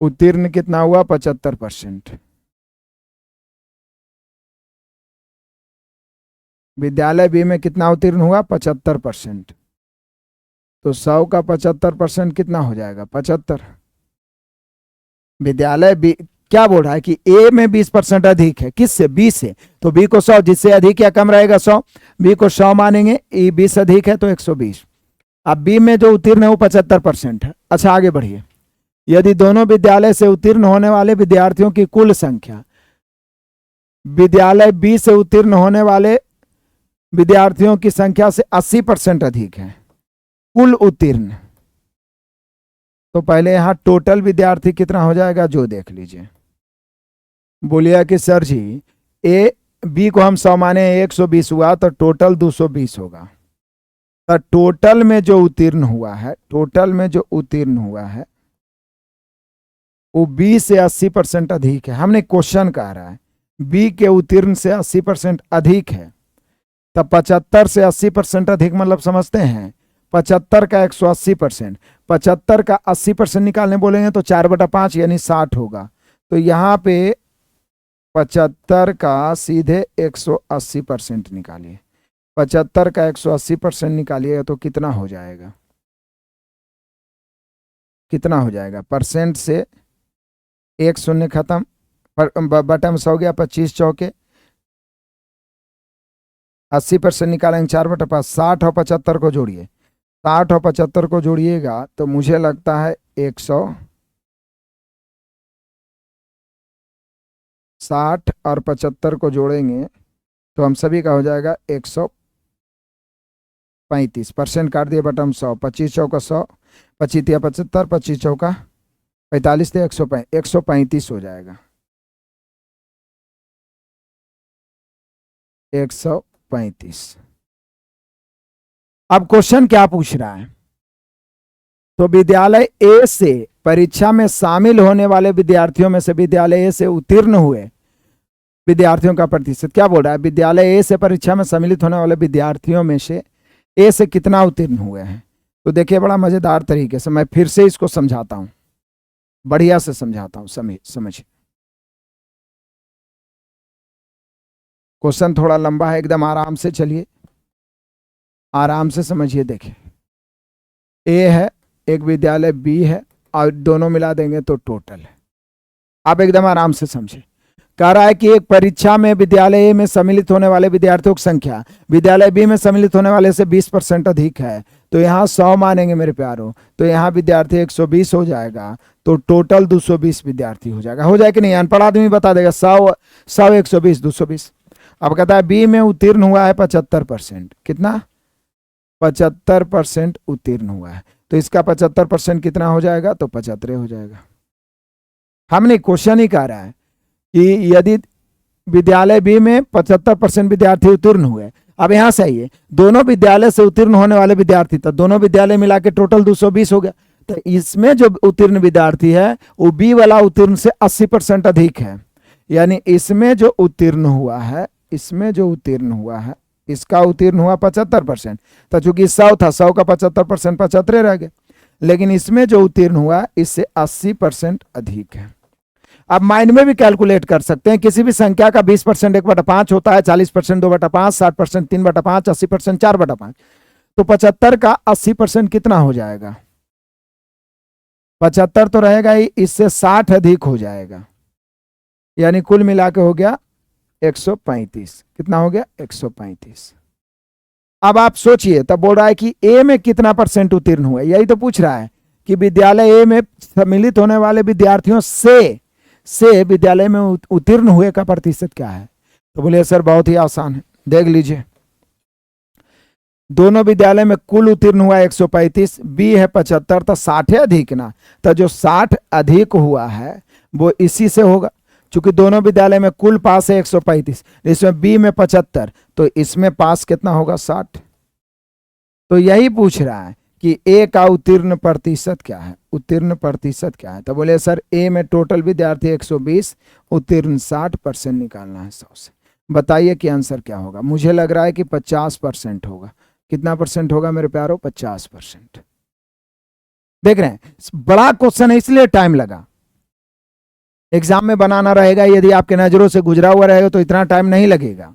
Speaker 1: उत्तीर्ण कितना हुआ? 75%। विद्यालय बी में कितना उत्तीर्ण हुआ? 75%। तो 100 का 75% कितना हो जाएगा? 75। विद्यालय बी क्या बोल रहा है कि ए में 20% अधिक है, किससे? बी से। तो बी को 100, जिससे अधिक या कम रहेगा 100, बी को 100 मानेंगे। ए 20 अधिक है तो 120। अब बी में जो उत्तीर्ण है वो 75% है। अच्छा आगे बढ़िए। यदि दोनों विद्यालय से उत्तीर्ण होने वाले विद्यार्थियों की कुल संख्या विद्यालय बी से उत्तीर्ण होने वाले विद्यार्थियों की संख्या से 80% अधिक है, कुल उत्तीर्ण, तो पहले यहां टोटल विद्यार्थी कितना हो जाएगा जो देख लीजिए। बोलिए कि सर जी ए बी को हम 100 माने 120 हुआ तो टोटल 220 होगा। तो टोटल में जो उत्तीर्ण हुआ है, टोटल में जो उत्तीर्ण हुआ है वो बी से 80% अधिक है। हमने क्वेश्चन कह रहा है बी के उत्तीर्ण से 80% अधिक है, तब 75 से 80% अधिक मतलब समझते हैं 75 का 180%, 75 का 80% निकालने बोलेंगे तो 4/5 यानी 60 होगा। तो यहाँ पे 75 का सीधे 180% निकालिए। 75 का 180% निकालिएगा तो कितना हो जाएगा? कितना हो जाएगा? परसेंट से एक शून्य खत्म, बटन 100 गया, 25 चौके 80% निकालेंगे 4/5, 60 और 75 को जोड़िए। 60 और 75 को जोड़िएगा तो मुझे लगता है 160 और 75 को जोड़ेंगे तो हम सभी का हो जाएगा 135। परसेंट काट दिए बटन 100, 25 चौका 100, 25 या 75, 25 चौका 45 थे 135 हो जाएगा। 135। अब क्वेश्चन क्या पूछ रहा है? तो विद्यालय ए से परीक्षा में शामिल होने वाले विद्यार्थियों में से विद्यालय ए से उत्तीर्ण हुए विद्यार्थियों का प्रतिशत। क्या बोल रहा है? विद्यालय ए से परीक्षा में सम्मिलित होने वाले विद्यार्थियों में से ए से कितना उत्तीर्ण हुए हैं। तो देखिए बड़ा मजेदार तरीके से मैं फिर से इसको समझाता हूं, बढ़िया से समझाता हूं, समझिए। क्वेश्चन थोड़ा लंबा है, एकदम आराम से चलिए, आराम से समझिए। देखिए ए है, एक विद्यालय बी है और दोनों मिला देंगे तो टोटल है। आप एकदम आराम से समझिए। कह रहा है कि एक परीक्षा में विद्यालय ए में सम्मिलित होने वाले विद्यार्थियों की संख्या विद्यालय बी में सम्मिलित होने वाले से 20% अधिक है। तो यहाँ 100 मानेंगे मेरे प्यारों, तो यहाँ विद्यार्थी 120 हो जाएगा, तो टोटल 220 विद्यार्थी हो जाएगा। हो जाए कि नहीं? अनपढ़ आदमी बता देगा 100 120 220। अब कहता है बी में उत्तीर्ण हुआ है 75%। कितना? 75% उत्तीर्ण हुआ है, तो इसका 75% कितना हो जाएगा? तो 75 हो जाएगा। हमने क्वेश्चन ही कह रहा है कि यदि विद्यालय बी में 75% विद्यार्थी उत्तीर्ण हुए। अब यहां से आइए, दोनों विद्यालय से उत्तीर्ण होने वाले विद्यार्थी, तो दोनों विद्यालय मिला के टोटल 220 हो गया। तो इसमें जो उत्तीर्ण विद्यार्थी है वो बी वाला उत्तीर्ण से 80% अधिक है, यानी इसमें जो उत्तीर्ण हुआ है, इसमें जो उत्तीर्ण हुआ है इसका उत्तीर्ण हुआ 75%। तो चूंकि 100 था, 100 का 75% 75 रह गए, लेकिन इसमें जो उत्तीर्ण हुआ इससे 80% अधिक है। अब माइंड में भी कैलकुलेट कर सकते हैं, किसी भी संख्या का 20% 1/5 होता है, 40% 2/5, 60% 3/5, 80% 4/5। तो 75 का 80% कितना हो जाएगा? 75 तो रहेगा ही, इससे 60 अधिक हो जाएगा, यानी कुल मिला के हो गया 135। कितना हो गया? 135। अब आप सोचिए, तब बोल रहा है कि ए में कितना परसेंट उत्तीर्ण हुए, यही तो पूछ रहा है कि विद्यालय ए में सम्मिलित होने वाले विद्यार्थियों से विद्यालय में उत्तीर्ण हुए का प्रतिशत क्या है। तो बोले सर बहुत ही आसान है, देख लीजिए। दोनों विद्यालय में कुल उत्तीर्ण हुआ 135, बी है 75, तो 60 अधिक ना, तो जो 60 अधिक हुआ है वो इसी से होगा। चूंकि दोनों विद्यालय में कुल पास है 135, इसमें बी में 75, तो इसमें पास कितना होगा? 60। तो यही पूछ रहा है कि ए का उत्तीर्ण प्रतिशत क्या है, उत्तीर्ण प्रतिशत क्या है। तो बोले सर ए में टोटल विद्यार्थी 120, उत्तीर्ण 60% निकालना है 100 से। बताइए कि आंसर क्या होगा। मुझे लग रहा है कि 50% होगा। कितना परसेंट होगा मेरे प्यारो? 50%। देख रहे हैं, बड़ा क्वेश्चन है इसलिए टाइम लगा। एग्जाम में बनाना रहेगा, यदि आपके नजरों से गुजरा हुआ रहेगा तो इतना टाइम नहीं लगेगा।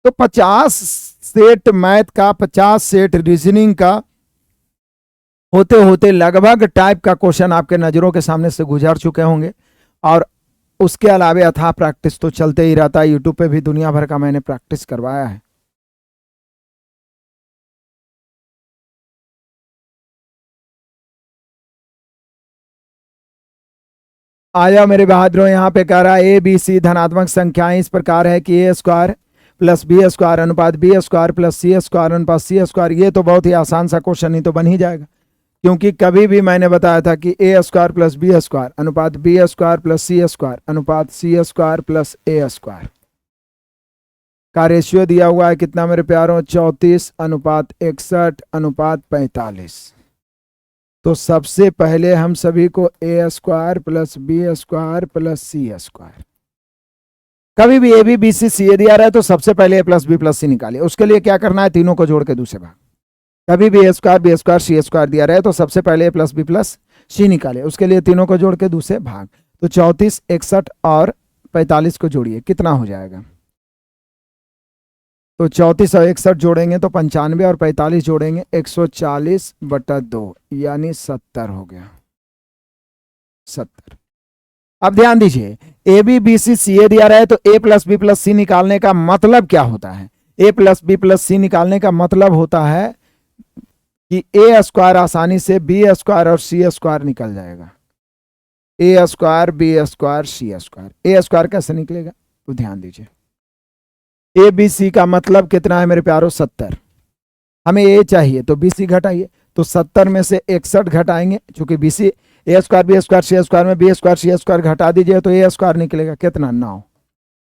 Speaker 1: तो 50 सेट मैथ का, 50 सेट रीजनिंग का होते होते लगभग टाइप का क्वेश्चन आपके नजरों के सामने से गुजर चुके होंगे। और उसके अलावा अथाह प्रैक्टिस तो चलते ही रहता है। यूट्यूब पे भी दुनिया भर का मैंने प्रैक्टिस करवाया है। आया मेरे बहादुरों, यहाँ पे कह रहा है ए बी सी धनात्मक संख्याएं इस प्रकार है कि ए स्क्वायर प्लस बी स्क्वायर अनुपात B square plus C square अनुपात सी स्क्वायर। ये तो बहुत ही आसान सा क्वेश्चन ही तो बन ही जाएगा, क्योंकि कभी भी मैंने बताया था कि ए स्क्वायर प्लस बी स्क्वायर अनुपात B square plus C square अनुपात सी स्क्वायर प्लस ए स्क्वायर का रेशियो दिया हुआ है कितना मेरे प्यारों? 34 अनुपात 61 अनुपात 45। तो सबसे पहले हम सभी को A square plus B square plus C square, कभी भी ए बी बी सी सी दिया रहा है तो सबसे पहले ए प्लस बी प्लस सी निकालिए। उसके लिए क्या करना है? तीनों को जोड़ के दूसरे भाग। कभी भी ए स्क्वायर बी स्क्वायर सी स्क्वायर दिया रहा है तो सबसे पहले ए प्लस बी प्लस सी निकालिए। उसके लिए तीनों को जोड़ के दूसरे भाग। तो 34, 61 और 45 को जोड़िए, कितना हो जाएगा? तो 34 और 61 जोड़ेंगे तो 95 और 45 जोड़ेंगे 140/2, यानी 70 हो गया। 70। अब ध्यान दीजिए, ए बी बी सी सी ए दिया रहा है तो ए प्लस बी प्लस सी निकालने का मतलब क्या होता है? ए प्लस बी प्लस सी निकालने का मतलब होता है कि ए स्क्वायर आसानी से बी स्क्वायर और सी स्क्वायर निकल जाएगा। ए स्क्वायर बी स्क्वायर सी स्क्वायर, ए स्क्वायर कैसे निकलेगा? तो ध्यान दीजिए, ए बी सी का मतलब कितना है मेरे प्यारों? 70। हमें ए चाहिए तो बी सी घटाइए, तो 70 में से 61 घटाएंगे, चूंकि बी सी ए स्क्वायर बी स्क्वायर सी स्क्वायर में बी स्क्वायर सी स्क्वायर घटा दीजिए तो ए स्क्वायर निकलेगा कितना? 9।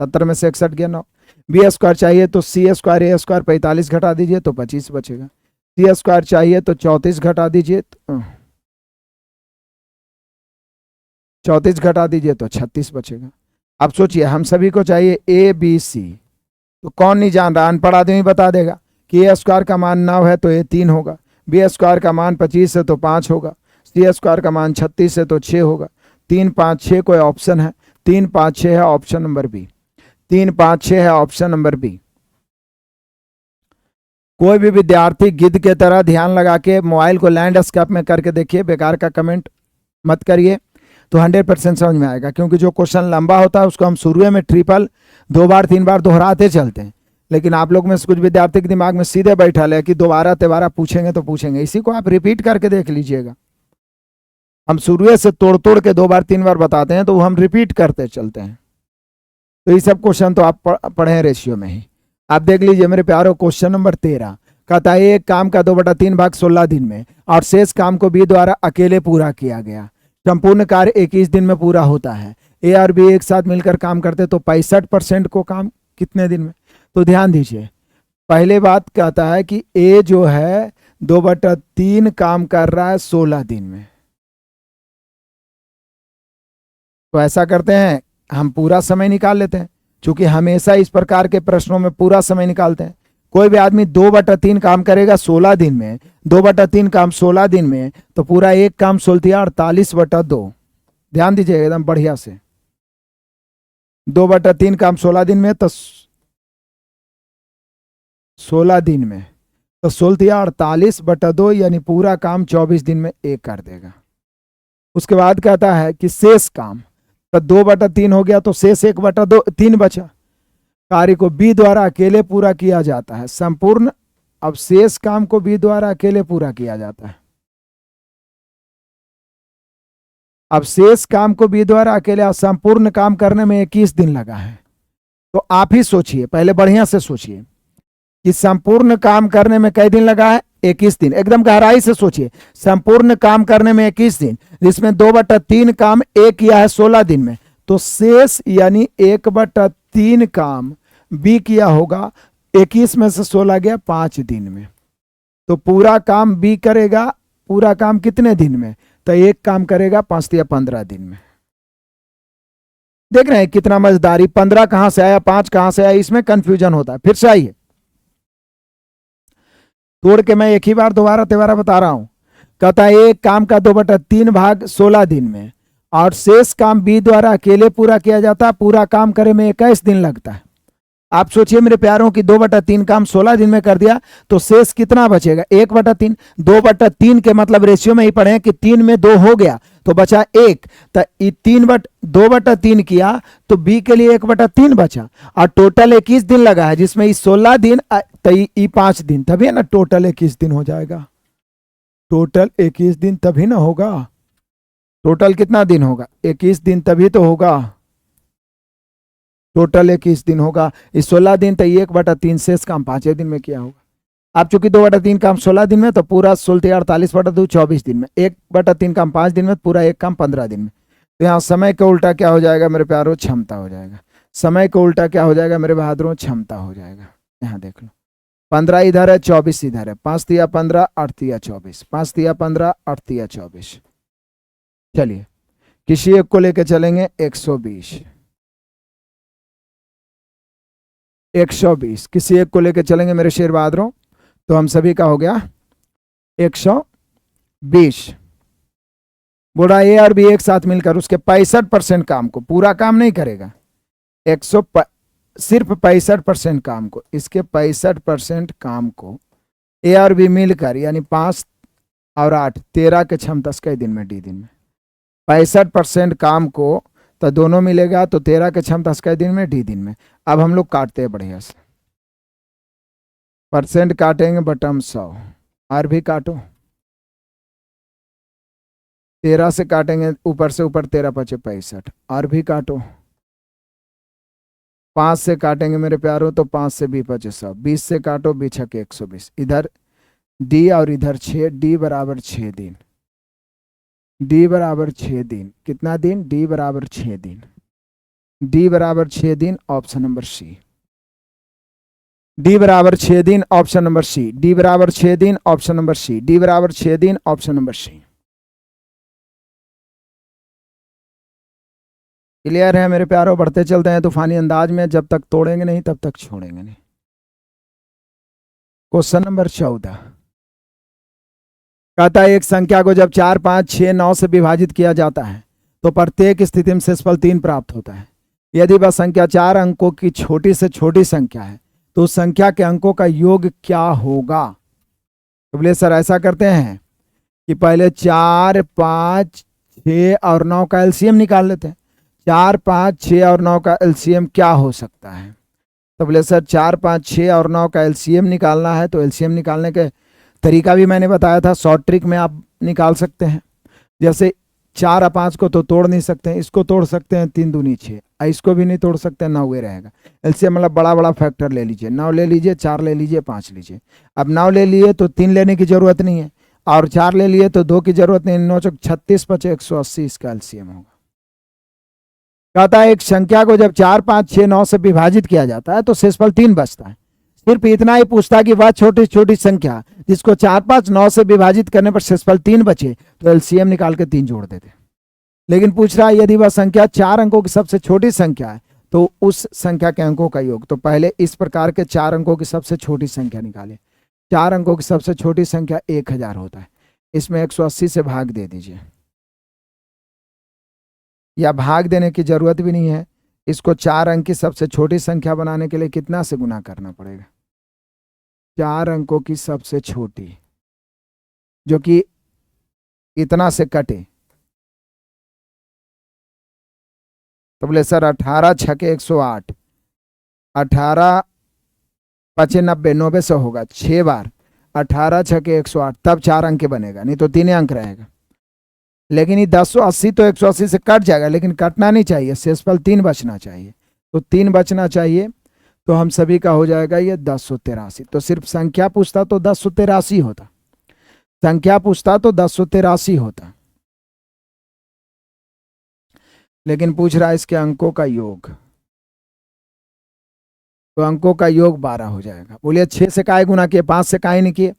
Speaker 1: 70 में से 61 गया 9। बी स्क्वायर चाहिए तो सी स्क्वायर ए स्क्वायर 45 घटा दीजिए तो 25 बचेगा। सी स्क्वायर चाहिए तो 34 घटा दीजिए, 34 घटा दीजिए तो 36 बचेगा। अब सोचिए, हम सभी को चाहिए ए बी सी, तो कौन नहीं जान रहा? अनपढ़ आदमी बता देगा कि ए स्क्वायर का मान 9 है तो ए 3 होगा, बी स्क्वायर का मान 25 है तो 5 होगा, सी स्क्वायर का मान 36 है तो 6 होगा। 3 5 6 कोई ऑप्शन है? 3 5 6 है ऑप्शन नंबर बी। 3 5 6 है ऑप्शन नंबर बी। कोई भी विद्यार्थी गिद्ध के तरह ध्यान लगा के मोबाइल को लैंडस्केप में करके देखिए, बेकार का कमेंट मत करिए, तो 100% समझ में आएगा। क्योंकि जो क्वेश्चन लंबा होता है उसको हम शुरू में ट्रिपल 2 बार 3 बार दोहराते चलते हैं, लेकिन आप लोग में से कुछ विद्यार्थी के दिमाग में सीधे बैठा है कि दोबारा तिबारा पूछेंगे तो पूछेंगे। इसी को आप रिपीट करके देख लीजिएगा। हम शुरू से तोड़ तोड़ के 2 बार 3 बार बताते हैं तो हम रिपीट करते चलते हैं। तो ये सब क्वेश्चन तो आप पढ़े हैं रेशियो में ही। आप देख लीजिए मेरे प्यारो, क्वेश्चन नंबर 13 कहता है एक काम का 2/3 भाग 16 दिन में और शेष काम को बी द्वारा अकेले पूरा किया गया। संपूर्ण कार्य 21 दिन में पूरा होता है। ए और बी एक साथ मिलकर काम करते तो 65% को काम कितने दिन में? तो ध्यान दीजिए, पहले बात कहता है कि ए जो है 2/3 काम कर रहा है 16 दिन में। तो ऐसा करते हैं, हम पूरा समय निकाल लेते हैं, क्योंकि हमेशा इस प्रकार के प्रश्नों में पूरा समय निकालते हैं। कोई भी आदमी 2/3 काम करेगा 16 दिन में, 2/3 काम 16 दिन में, तो पूरा एक काम 48/2। ध्यान दीजिए एकदम बढ़िया से, 2/3 काम 16 दिन में, तो 16 दिन में तो 16/48/2 यानी पूरा काम 24 दिन में ए कर देगा। उसके बाद कहता है कि शेष काम, तो 2/3 हो गया, तो शेष 1/3 बचा। कार्य को बी द्वारा अकेले पूरा किया जाता है संपूर्ण। अब शेष काम को बी द्वारा अकेले पूरा किया जाता है। अब शेष काम को बी द्वारा अकेले संपूर्ण काम करने में 21 दिन लगा है। तो आप ही सोचिए, पहले बढ़िया से सोचिए कि संपूर्ण काम करने में कई दिन लगा है, 21 दिन। एकदम गहराई से सोचिए, संपूर्ण काम करने में 21 दिन, जिसमें 2/3 काम ए किया है 16 दिन में, तो शेष यानी 1/3 काम बी किया होगा। 21 में से 16 गया 5 दिन में। तो पूरा काम बी करेगा, पूरा काम कितने दिन में? तो एक काम करेगा 5 या 15 दिन में। देख रहे हैं कितना मजेदारी। 15 कहां से आया, 5 कहां से आया, इसमें कंफ्यूजन होता है। फिर से आइए, तोड़ के मैं एक ही बार दोबारा बता रहा हूं। कहता है एक काम का 2/3 भाग 16 दिन में, और शेष काम बी द्वारा अकेले पूरा किया जाता है। पूरा काम करे में 21 दिन लगता है। आप सोचिए मेरे प्यारों की 2/3 काम 16 दिन में कर दिया, तो शेष कितना बचेगा? 1/3। 2/3 के मतलब रेशियो में ही पढ़े कि 3 में 2 हो गया, तो बचा 1। तो 2/3 किया तो बी के लिए 1/3 बचा, और टोटल 21 दिन लगा है, जिसमें ये 16 दिन तो ये 5 दिन, तभी है ना टोटल 21 दिन हो जाएगा। टोटल 21 दिन तभी ना होगा। टोटल कितना दिन होगा? 21 दिन तभी तो होगा। टोटल 21 दिन होगा। इस 16 दिन तो 1/3 शेष काम 5 दिन में किया होगा। अब चूंकि 2/3 काम 16 दिन में, तो पूरा 16/48/2 24 दिन में। 1/3 काम 5 दिन में, पूरा एक काम 15 दिन में। तो यहाँ समय का उल्टा क्या हो जाएगा मेरे प्यारों? क्षमता हो जाएगा। समय का उल्टा क्या हो जाएगा मेरे बहादुरों? क्षमता हो जाएगा। यहाँ देख लो, 15 इधर है, 24 इधर है। 5 तिया 15, 8 तिया 24। 5 तिया 15, 8 तिया 24। चलिए किसी एक को लेकर चलेंगे। 120 किसी एक को लेकर चलेंगे मेरे शेर बहादुरों। तो हम सभी का हो गया 120। बोला ए और बी एक साथ मिलकर उसके 65% काम को, पूरा काम नहीं करेगा, सिर्फ 65% काम को, इसके 65% काम को ए और बी मिलकर, यानी 5 और 8 13 के 10 दिन में डी दिन में 65% काम को, तो दोनों मिलेगा तो 13 के 10 दिन में डी दिन में। अब हम लोग काटते हैं बढ़िया से, परसेंट काटेंगे बटम 100, और भी काटो। 13 से काटेंगे ऊपर से ऊपर, 13 पचे 65, और भी काटो। 5 से काटेंगे मेरे प्यारों, तो 5 से 20 पचे 100। 20 से काटो, 20 छके 120। इधर डी और इधर 6, डी बराबर 6 दिन। डी बराबर 6 दिन। कितना दिन? डी बराबर 6 दिन। डी बराबर 6 दिन, ऑप्शन नंबर सी। डी बराबर 6 दिन, ऑप्शन नंबर सी। डी बराबर 6 दिन, ऑप्शन नंबर सी। डी बराबर 6 दिन, ऑप्शन नंबर सी। क्लियर है मेरे प्यारों? बढ़ते चलते हैं तूफानी अंदाज में, जब तक तोड़ेंगे नहीं तब तक छोड़ेंगे नहीं। क्वेश्चन नंबर 14 कहता है एक संख्या को जब 4, 5, 6, 9 से विभाजित किया जाता है तो प्रत्येक स्थिति में शेषफल 3 प्राप्त होता है। यदि वह संख्या 4 अंकों की छोटी से छोटी संख्या है तो उस संख्या के अंकों का योग क्या होगा? तो बोले सर ऐसा करते हैं कि पहले 4, 5, 6 और 9 का एलसीएम निकाल लेते हैं। 4, 5, 6 और 9 का एलसीएम क्या हो सकता है? तो बोले सर 4, 5, 6 और 9 का एलसीएम निकालना है, तो एलसीएम निकालने के तरीका भी मैंने बताया था। शॉर्ट ट्रिक में आप निकाल सकते हैं। जैसे 4 और 5 को तो तोड़ नहीं सकते हैं, इसको तोड़ सकते हैं, 3 दूनी 6, इसको भी नहीं तोड़ सकते, 9 ये रहेगा। एलसीएम मतलब बड़ा बड़ा फैक्टर ले लीजिए, 9 ले लीजिए, 4 ले लीजिए, 5 लीजिए। अब 9 ले लिए तो 3 लेने की जरूरत नहीं है, और 4 ले लिए तो 2 की जरूरत नहीं। 9 चौक 36 पचे 180 इसका एलसीएम होगा। कहता है एक संख्या को जब 4, 5, 6, 9 से विभाजित किया जाता है तो शेषफल 3 बचता है। सिर्फ इतना ही पूछता है कि वह छोटी छोटी संख्या जिसको 4, 5, 9 से विभाजित करने पर शेषफल 3 बचे तो एलसीएम निकाल के 3 जोड़ देते। लेकिन पूछ रहा है यदि वह संख्या 4 अंकों की सबसे छोटी संख्या है तो उस संख्या के अंकों का योग। तो पहले इस प्रकार के 4 अंकों की सबसे छोटी संख्या निकाले। 4 अंकों की सबसे छोटी संख्या 1000 होता है। इसमें 180 से भाग दे दीजिए, या भाग देने की जरूरत भी नहीं है। इसको 4 अंक की सबसे छोटी संख्या बनाने के लिए कितना से गुना करना पड़ेगा? 4 अंकों की सबसे छोटी जो कि इतना से कटे। तो बोले सर 18 छके 108, 18 पचे 90, 90 से होगा 6 बार, 18 छके 108, तब 4 अंक बनेगा, नहीं तो 3 अंक रहेगा। लेकिन ये 1080 तो 180 से कट जाएगा, लेकिन कटना नहीं चाहिए, शेषफल 3 बचना चाहिए। तो 3 बचना चाहिए, तो हम सभी का हो जाएगा ये 1083। तो सिर्फ संख्या पूछता तो 1083 होता, संख्या पूछता तो 1083 होता, लेकिन पूछ रहा है इसके अंकों का योग। तो अंकों का योग 12 हो जाएगा। बोलिए 6 से काहे गुना किए, 5 से काहे नहीं किए?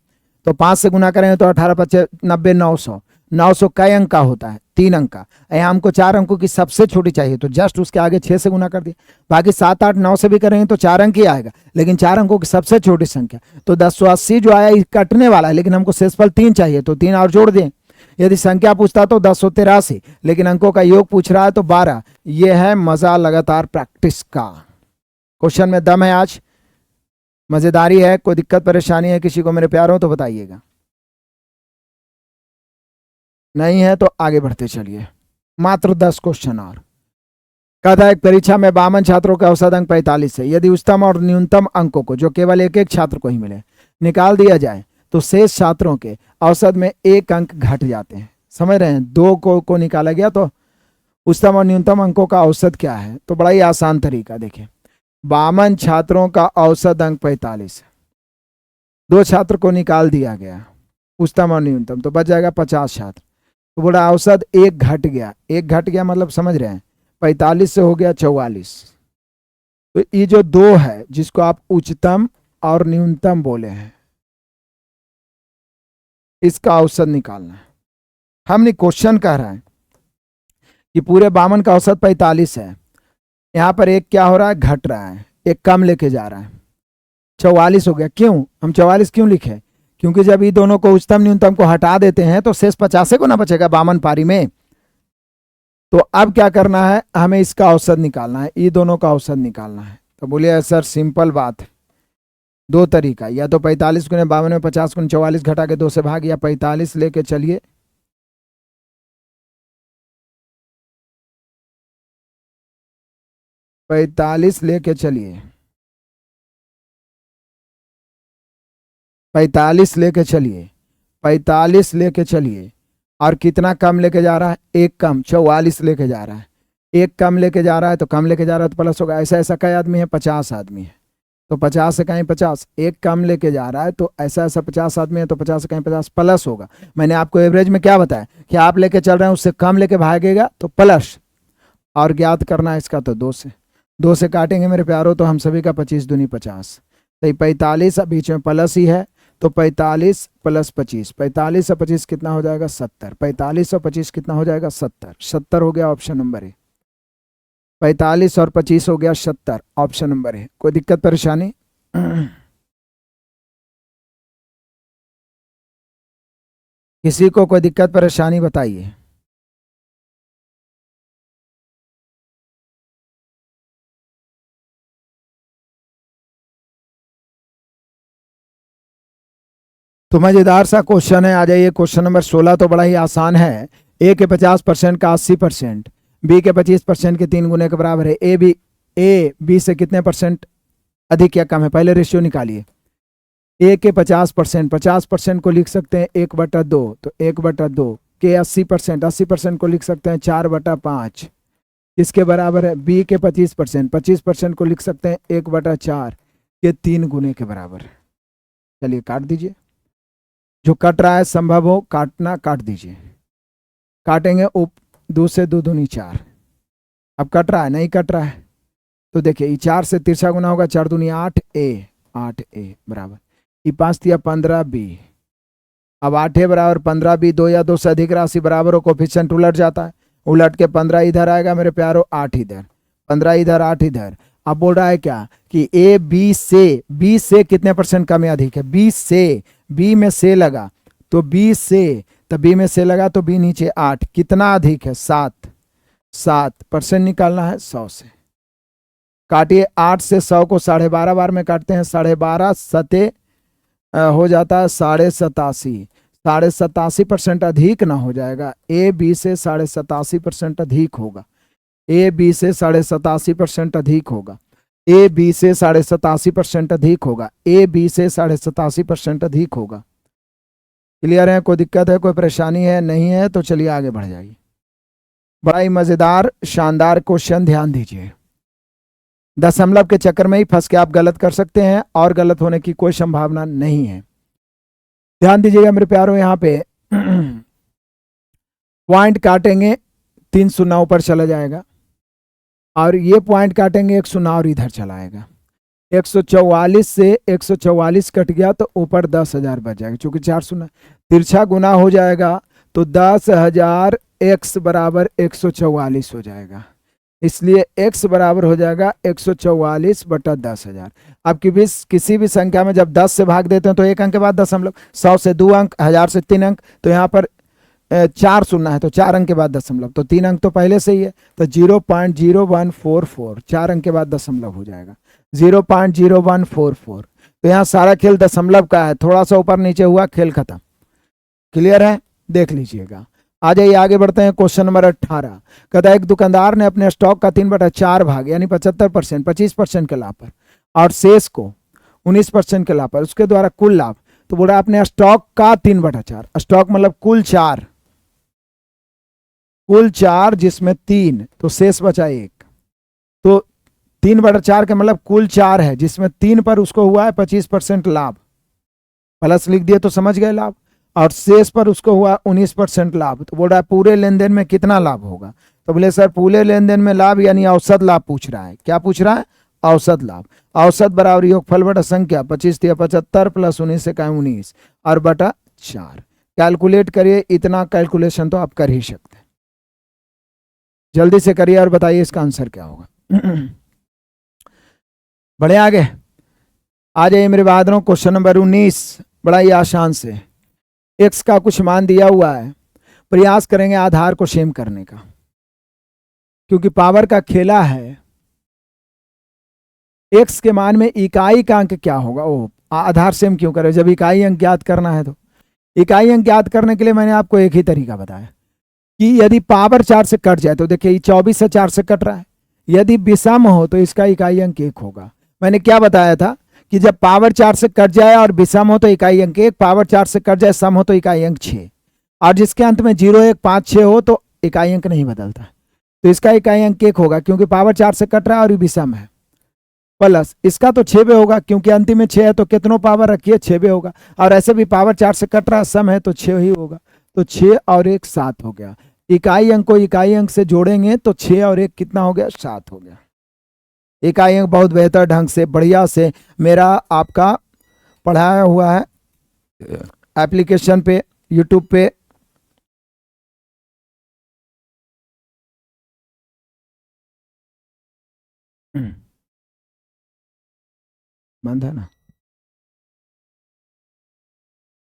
Speaker 1: तो 5 से गुना करेंगे तो 18 पच्चे 90, 900। 900 कई अंक का होता है? 3 अंक का। यहाँ हमको 4 अंकों की सबसे छोटी चाहिए, तो जस्ट उसके आगे 6 से गुना कर दिया। बाकी 7, 8, 9 से भी करेंगे तो 4 अंक ही आएगा, लेकिन 4 अंकों की सबसे छोटी संख्या। तो 1080 जो आया ये कटने वाला है, लेकिन हमको शेषफल 3 चाहिए, तो 3 और जोड़ दें। यदि संख्या पूछता तो 1083, लेकिन अंकों का योग पूछ रहा है तो 12। ये है मजा लगातार प्रैक्टिस का। क्वेश्चन में दम है, आज मजेदारी है। कोई दिक्कत परेशानी है किसी को मेरे प्यारों तो बताइएगा, नहीं है तो आगे बढ़ते चलिए। मात्र 10 क्वेश्चन और। कहता है परीक्षा में 52 छात्रों का औसत अंक 45 है। यदि उच्चतम और न्यूनतम अंकों को, जो केवल एक एक छात्र को ही मिले, निकाल दिया जाए तो शेष छात्रों के औसत में 1 अंक घट जाते हैं। समझ रहे हैं? 2 को निकाला गया तो उच्चतम और न्यूनतम अंकों का औसत क्या है? तो बड़ा ही आसान तरीका देखिए, 52 छात्रों का औसत अंक 45 है, 2 छात्र को निकाल दिया गया उच्चतम और न्यूनतम, तो बच जाएगा 50 छात्र। तो बोला औसत 1 घट गया, 1 घट गया मतलब समझ रहे हैं, 45 से हो गया 44। तो ये जो 2 है जिसको आप उच्चतम और न्यूनतम बोले हैं, इसका औसत निकालना है। हमने क्वेश्चन कह रहा है कि पूरे 52 का औसत 45 है, यहां पर 1 क्या हो रहा है? घट रहा है, 1 कम लेके जा रहा है, 44 हो गया। क्यों हम 44 क्यों लिखे? क्योंकि जब ये दोनों को उच्चतम न्यूनतम को हटा देते हैं तो शेष 50 को ना बचेगा 52 पारी में। तो अब क्या करना है, हमें इसका औसत निकालना है, ये दोनों का औसत निकालना है। तो बोलिए सर सिंपल बात है, 2 तरीका, या तो 45 गुने 52 में 50 गुने 44 घटा के 2 से भाग, या 45 लेके चलिए, लेके चलिए, 45 लेके चलिए, 45 लेके चलिए, और कितना कम लेके जा रहा है? 1 कम, 44 लेके जा रहा है। 1 कम लेके जा रहा है तो कम लेके जा रहा है तो प्लस होगा। ऐसा ऐसा कई आदमी है? 50 आदमी है, तो 50 से कहीं 50, 1 कम लेके जा रहा है तो ऐसा ऐसा 50 आदमी है, तो 50 से कहीं 50 प्लस होगा। मैंने आपको एवरेज में क्या बताया कि आप लेके चल रहे हैं उससे कम लेके भागेगा तो प्लस, और ज्ञात करना है इसका तो 2 से काटेंगे मेरे प्यारों, तो हम सभी का 25 दूनी 50, तो 45 बीच में प्लस ही है, तो 45 प्लस 25, 45 और 25 कितना हो जाएगा? 70। 45 और 25 कितना हो जाएगा? 70। 70 हो गया ऑप्शन नंबर ए। 45 और 25 हो गया 70, ऑप्शन नंबर ए। कोई दिक्कत परेशानी? किसी को कोई दिक्कत परेशानी बताइए। तो मजेदार सा क्वेश्चन है, आ जाइए क्वेश्चन नंबर 16। तो बड़ा ही आसान है। ए के 50% का 80%, बी के 25% के 3 गुने के बराबर है। ए बी से कितने परसेंट अधिक या कम है? पहले रेशियो निकालिए। ए के 50%, 50% को लिख सकते हैं 1/2, तो 1/2 के 80%, 80% को लिख सकते हैं 4/5, किसके बराबर है? बी के 25%, 25% को लिख सकते हैं 1/4 के 3 गुने के बराबर। चलिए काट दीजिए, जो कट रहा है संभव हो काटना, काट दीजिए। काटेंगे 2 से 2 दूनी 4। अब कट रहा है? नहीं कट रहा है, तो देखिए ये 4 से तिरछा गुना होगा, 4 दूनी 8 ए, 8 ए बराबर, ये 5 दिया 15 बी। अब 8 ए बराबर 15 बी, 2 या 2 से अधिक राशि बराबर हो, कोफिशिएंट उलट जाता है, उलट के 15 इधर आएगा मेरे प्यारो, 8 इधर, 15 इधर 8 इधर। अब बोल रहा है क्या कि ए बी से कितने परसेंट कम या अधिक है? बी में से लगा तो बी से, तो बी में से लगा तो बी नीचे 8, कितना अधिक है? 7% निकालना है 100 से। काटिए, 8 से 100 को 12.5 बार में काटते हैं, 12.5 सते हो जाता है 87.5। 87.5% अधिक ना हो जाएगा, ए बी से 87.5% अधिक होगा, ए बी से 87.5% अधिक होगा, ए बी से 87.5% अधिक होगा, ए बी से 87.5% अधिक होगा। क्लियर है? कोई दिक्कत है, कोई परेशानी है? नहीं है तो चलिए आगे बढ़ जाइए। बड़ा ही मजेदार शानदार क्वेश्चन, ध्यान दीजिए। दशमलव के चक्कर में ही फंस के आप गलत कर सकते हैं और गलत होने की कोई संभावना नहीं है। ध्यान दीजिएगा मेरे प्यारों, यहाँ पे पॉइंट काटेंगे, 3 शून्य ऊपर चला जाएगा और ये पॉइंट काटेंगे, 1 शून्य और इधर चला आएगा। 144 से 144 कट गया तो ऊपर 10,000 बच जाएगा, क्योंकि 4 शून्य तिरछा गुना हो जाएगा तो 10,000 x बराबर 144 हो जाएगा, इसलिए x बराबर हो जाएगा 144 बटा 10,000। अब किसी भी संख्या में जब 10 से भाग देते हैं तो 1 अंक के बाद दशमलव, 100 से 2 अंक, 1000 से 3 अंक, तो यहाँ पर 4 शून्य है तो 4 अंक के बाद दशमलव, तो 3 अंक तो पहले से ही है, तो 0.0144 4 अंक के बाद दशमलव हो जाएगा 0.0144। तो यहाँ सारा खेल दशमलव का है, थोड़ा सा ऊपर नीचे हुआ खेल खत्म। क्लियर है? देख लीजिएगा। आ जाइए आगे बढ़ते हैं। क्वेश्चन नंबर 18 कहता है एक दुकानदार ने अपने स्टॉक का 3/4 भाग यानी 75% 25% के लाभ पर और शेष को 19% के लाभ पर उसके द्वारा कुल लाभ, तो बोल रहा है अपने स्टॉक का 3/4, स्टॉक मतलब कुल 4 जिसमें 3 तो शेष बचा 1, तो 3/4 का मतलब कुल 4 है जिसमें 3 पर उसको हुआ है 25% लाभ, प्लस लिख दिए तो समझ गए लाभ, और शेष पर उसको हुआ 19% लाभ। तो बोल रहा है पूरे लेन देन में कितना लाभ होगा, तो बोले सर पूरे लेन देन में लाभ यानी औसत लाभ पूछ रहा है। क्या पूछ रहा है? औसत लाभ। औसत बराबर योगफल बटा संख्या 25 × 75 प्लस 19 से 19 और बटा 4। कैलकुलेट करिए, इतना कैलकुलेशन तो आप कर ही सकते हैं। जल्दी से करिए और बताइए इसका आंसर क्या होगा। बढ़े आगे, आ जाइए मेरे बहादुरों। क्वेश्चन नंबर 19 बड़ा ही आसान से, x का कुछ मान दिया हुआ है, प्रयास करेंगे आधार को सेम करने का, क्योंकि पावर का खेला है। x के मान में इकाई का अंक क्या होगा, ओ आधार सेम क्यों करें जब इकाई अंक ज्ञात करना है। तो इकाई अंक ज्ञात करने के लिए मैंने आपको एक ही तरीका बताया कि यदि पावर 4 से कट जाए, तो देखिए 24 से 4 से कट रहा है, यदि विषम हो तो इसका इकाई अंक 1 होगा। मैंने क्या बताया था कि जब पावर 4 से कट जाए और विषम हो तो इकाई अंक 1, पावर 4 से कट जाए सम हो तो इकाई अंक 6, और जिसके अंत में 0, 1, 5, 6 हो तो इकाई अंक नहीं बदलता, तो इसका इकाई अंक 1 होगा क्योंकि पावर 4 से कट रहा है और विषम है। प्लस इसका तो 6 होगा क्योंकि अंतिम में 6 है, तो कितनों पावर रखिए 6 होगा, और ऐसे भी पावर 4 से कट रहा है सम है तो 6 ही होगा, तो 6 और 1 7 हो गया। इकाई अंक को इकाई अंक से जोड़ेंगे तो 6 और 1 कितना हो गया, 7 हो गया। इकाई अंक बहुत बेहतर ढंग से बढ़िया से मेरा आपका पढ़ाया हुआ है एप्लीकेशन पे, यूट्यूब पे। बंद है ना,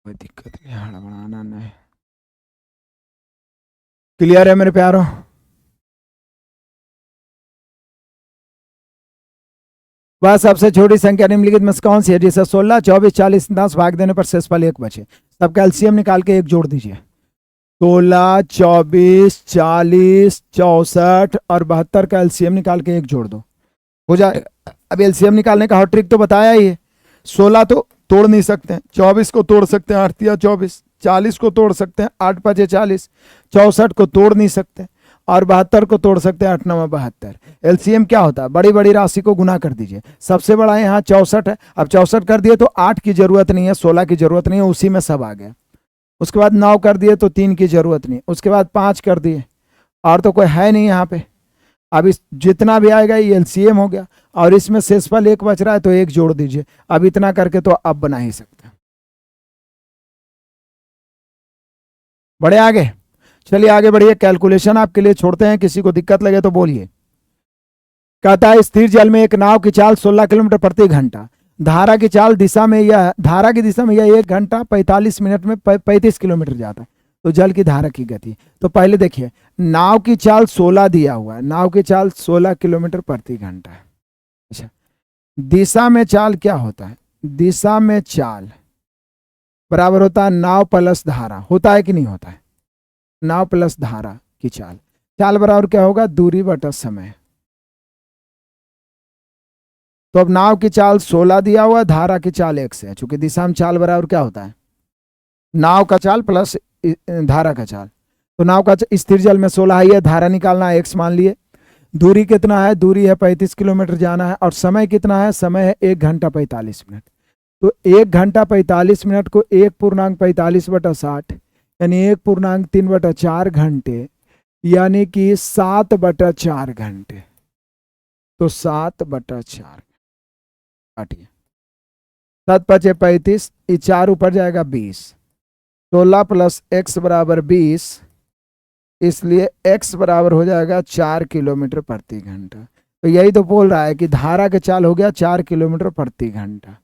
Speaker 1: कोई दिक्कत नहीं, हड़बड़ाना नहीं। क्लियर है मेरे प्यारों? वह सबसे छोटी संख्या निम्नलिखित में से कौन सी है जिसे 16, 24, 40, 10 भाग देने पर शेषफल 1 बचे। सबका एलसीएम निकाल के 1 जोड़ दीजिए। 16, 24, 40, 64 और 72 का एलसीएम निकाल के 1 जोड़ दो, हो जाए। अब एलसीएम निकालने का हॉट ट्रिक तो बताया ही है। 16 तो तोड़ नहीं सकते हैं, 24 को तोड़ सकते हैं 8 या 24, 40 को तोड़ सकते हैं 8 5 40, 64 को तोड़ नहीं सकते और 72 को तोड़ सकते हैं 8 9 72। एलसीएम क्या होता है, बड़ी बड़ी राशि को गुना कर दीजिए। सबसे बड़ा यहाँ 64 है, अब 64 कर दिए तो 8 की जरूरत नहीं है, 16 की जरूरत नहीं है, उसी में सब आ गया। उसके बाद 9 कर दिए तो 3 की जरूरत नहीं, उसके बाद 5 कर दिए और तो कोई है नहीं यहाँ पे। अब इस जितना भी आएगा ये एलसीएम हो गया और इसमें शेषफल 1 बच रहा है तो 1 जोड़ दीजिए। अब इतना करके तो अब बना ही सकते हैं। बढ़े आगे, चलिए आगे बढ़िए। कैलकुलेशन आपके लिए छोड़ते हैं, किसी को दिक्कत लगे तो बोलिए। कहता है स्थिर जल में एक नाव की चाल 16 किलोमीटर प्रति घंटा, धारा की चाल दिशा में यह धारा की दिशा में यह 1 घंटा 45 मिनट में 35 किलोमीटर जाता है, तो जल की धारा की गति। तो पहले देखिए नाव की चाल 16 दिया हुआ है, नाव की चाल 16 किलोमीटर प्रति घंटा है। अच्छा, दिशा में चाल क्या होता है, दिशा में चाल बराबर होता है नाव प्लस धारा, होता है कि नहीं होता है, नाव प्लस धारा की चाल। चाल बराबर क्या होगा, दूरी बटा समय। तो अब नाव की चाल 16 दिया हुआ, धारा की चाल x है, चूंकि दिशा में चाल बराबर क्या होता है, नाव का चाल प्लस धारा का चाल। तो नाव का स्थिर जल में 16 ही है, धारा निकालना है x मान लिए। दूरी कितना है, दूरी है 35 किलोमीटर जाना है, और समय कितना है, समय है 1 घंटा 45 मिनट। तो 1 घंटा 45 मिनट को 1.45/60 यानी 1.3/4 घंटे, यानी कि 7/4 घंटे। तो 7/4 काटिए, 7 5 35, ये 4 ऊपर जाएगा 20, 16 प्लस x बराबर 20, इसलिए x बराबर हो जाएगा 4 किलोमीटर प्रति घंटा। तो यही तो बोल रहा है कि धारा के चाल हो गया 4 किलोमीटर प्रति घंटा,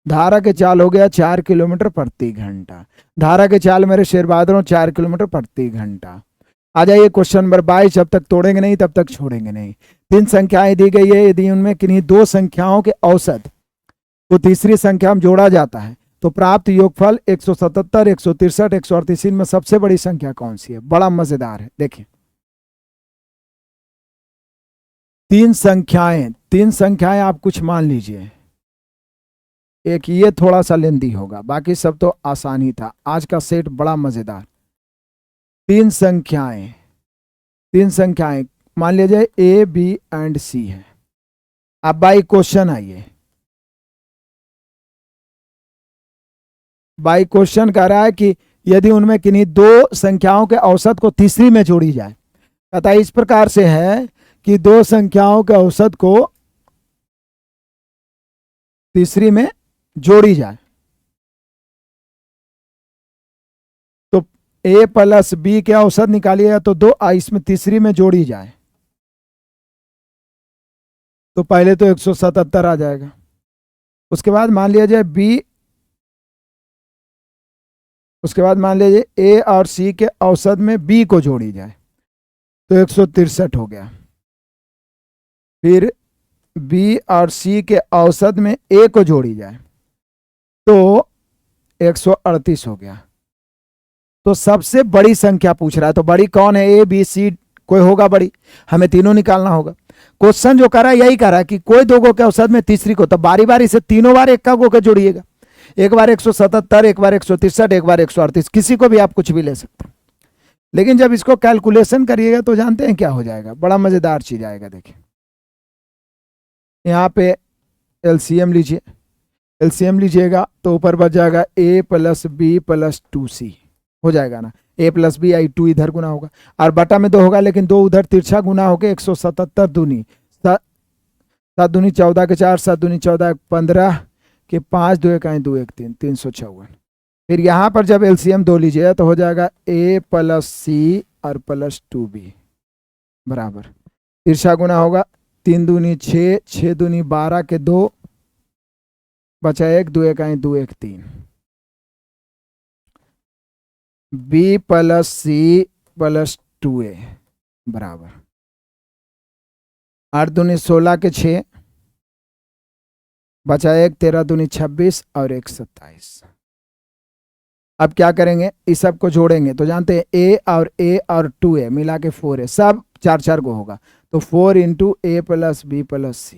Speaker 1: धारा के चाल हो गया 4 किलोमीटर प्रति घंटा, धारा के चाल मेरे शेर बहादुरों 4 किलोमीटर प्रति घंटा। आ जाइए क्वेश्चन नंबर 22, जब तक तोड़ेंगे नहीं तब तक छोड़ेंगे नहीं। 3 संख्याएं दी गई है, यदि उनमें किन्हीं 2 संख्याओं के औसत को तीसरी संख्या में जोड़ा जाता है तो प्राप्त योगफल 177, 163, 138 में सबसे बड़ी संख्या कौन सी है। बड़ा मजेदार है, देखिए 3 संख्याएं आप कुछ मान लीजिए, एक ये थोड़ा सा लेंदी होगा, बाकी सब तो आसान ही था। आज का सेट बड़ा मजेदार। 3 संख्याएं मान लीजिए A, B एंड C है। अब बाई क्वेश्चन आइए, बाई क्वेश्चन कह रहा है कि यदि उनमें किन्हीं 2 संख्याओं के औसत को तीसरी में जोड़ी जाए। कथा इस प्रकार से है कि 2 संख्याओं के औसत को तीसरी में जोड़ी जाए तो A प्लस B के औसत निकालिएगा तो 2 इसमें तीसरी में जोड़ी जाए तो पहले तो 177 आ जाएगा। उसके बाद मान लिया जाए B, उसके बाद मान लीजिए A और C के औसत में B को जोड़ी जाए तो 163 हो गया। फिर B और C के औसत में A को जोड़ी जाए तो 138 हो गया। तो सबसे बड़ी संख्या पूछ रहा है, तो बड़ी कौन है, A, B, C, कोई होगा बड़ी, हमें तीनों निकालना होगा। क्वेश्चन जो कर रहा है यही कर रहा है कि कोई 2 गो के औसत में तीसरी को, तो बारी बारी से तीनों बार एक का गो के जोड़िएगा, एक बार 177, एक बार 163, एक बार 138, किसी को भी आप कुछ भी ले सकते हैं। लेकिन जब इसको कैलकुलेशन करिएगा तो जानते हैं क्या हो जाएगा, बड़ा मजेदार चीज आएगा। देखिए यहाँ पे एलसीएम लीजिए, एलसीएम लीजिएगा तो ऊपर बच जाएगा A plus B plus 2C हो जाएगा ना, A प्लस B आई 2 इधर गुना होगा और बटा में 2 होगा, लेकिन 2 उधर तिरछा गुना होकर 177 दूनी 7 दूनी 14 के 4, 7 दूनी 14 15 के 5, 2 1 2 1 3, 354। फिर यहाँ पर जब एलसीएम 2 लीजिए तो हो जाएगा A प्लस C और प्लस 2B बराबर तिरछा गुना होगा 3 दूनी 6, 6 दूनी 12 के 2 बचा 1, 2 1 2 1 3। B plus C plus 2A बराबर 8 दूनी 16 के 6 बचा 1, 13 दूनी 26 और 1 27। अब क्या करेंगे, इस सब को जोड़ेंगे तो जानते हैं A और 2A मिला के 4 है, सब 4 4 को होगा तो 4 into A plus B plus C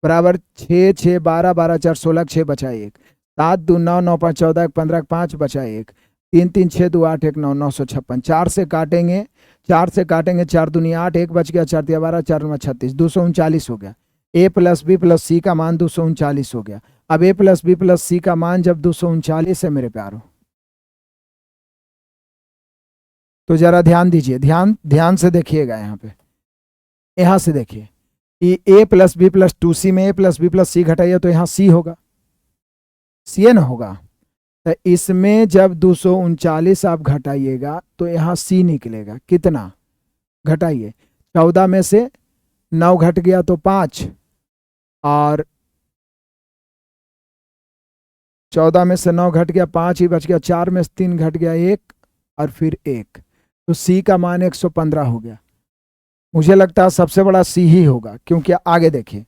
Speaker 1: बराबर 6 6 12 12 4 16 6 बचा 1, 7 2 9 9 5 14 15 5 बचा 1, 3 3 6 2 8 1 9 956। 4 से काटेंगे 4 दूनी 8, 1 बच गया, 4 3 12 4 9 36, 239 हो गया। A plus B plus C का मान 239 हो गया। अब A plus B plus C का मान जब 239 है मेरे प्यारों, तो जरा ध्यान दीजिए, ध्यान से देखिएगा। यहाँ से देखिए A plus B plus 2C में A plus B plus C घटाइए तो यहाँ C होगा, C ना होगा। तो इसमें जब 239 आप घटाइएगा तो यहाँ C निकलेगा, कितना घटाइए, 14 में से 9 घट गया तो 5 और 14 में से 9 घट गया 5 ही बच गया, 4 में से 3 घट गया 1 और फिर 1, तो C का मान 115 हो गया। मुझे लगता है सबसे बड़ा C ही होगा, क्योंकि आगे देखिए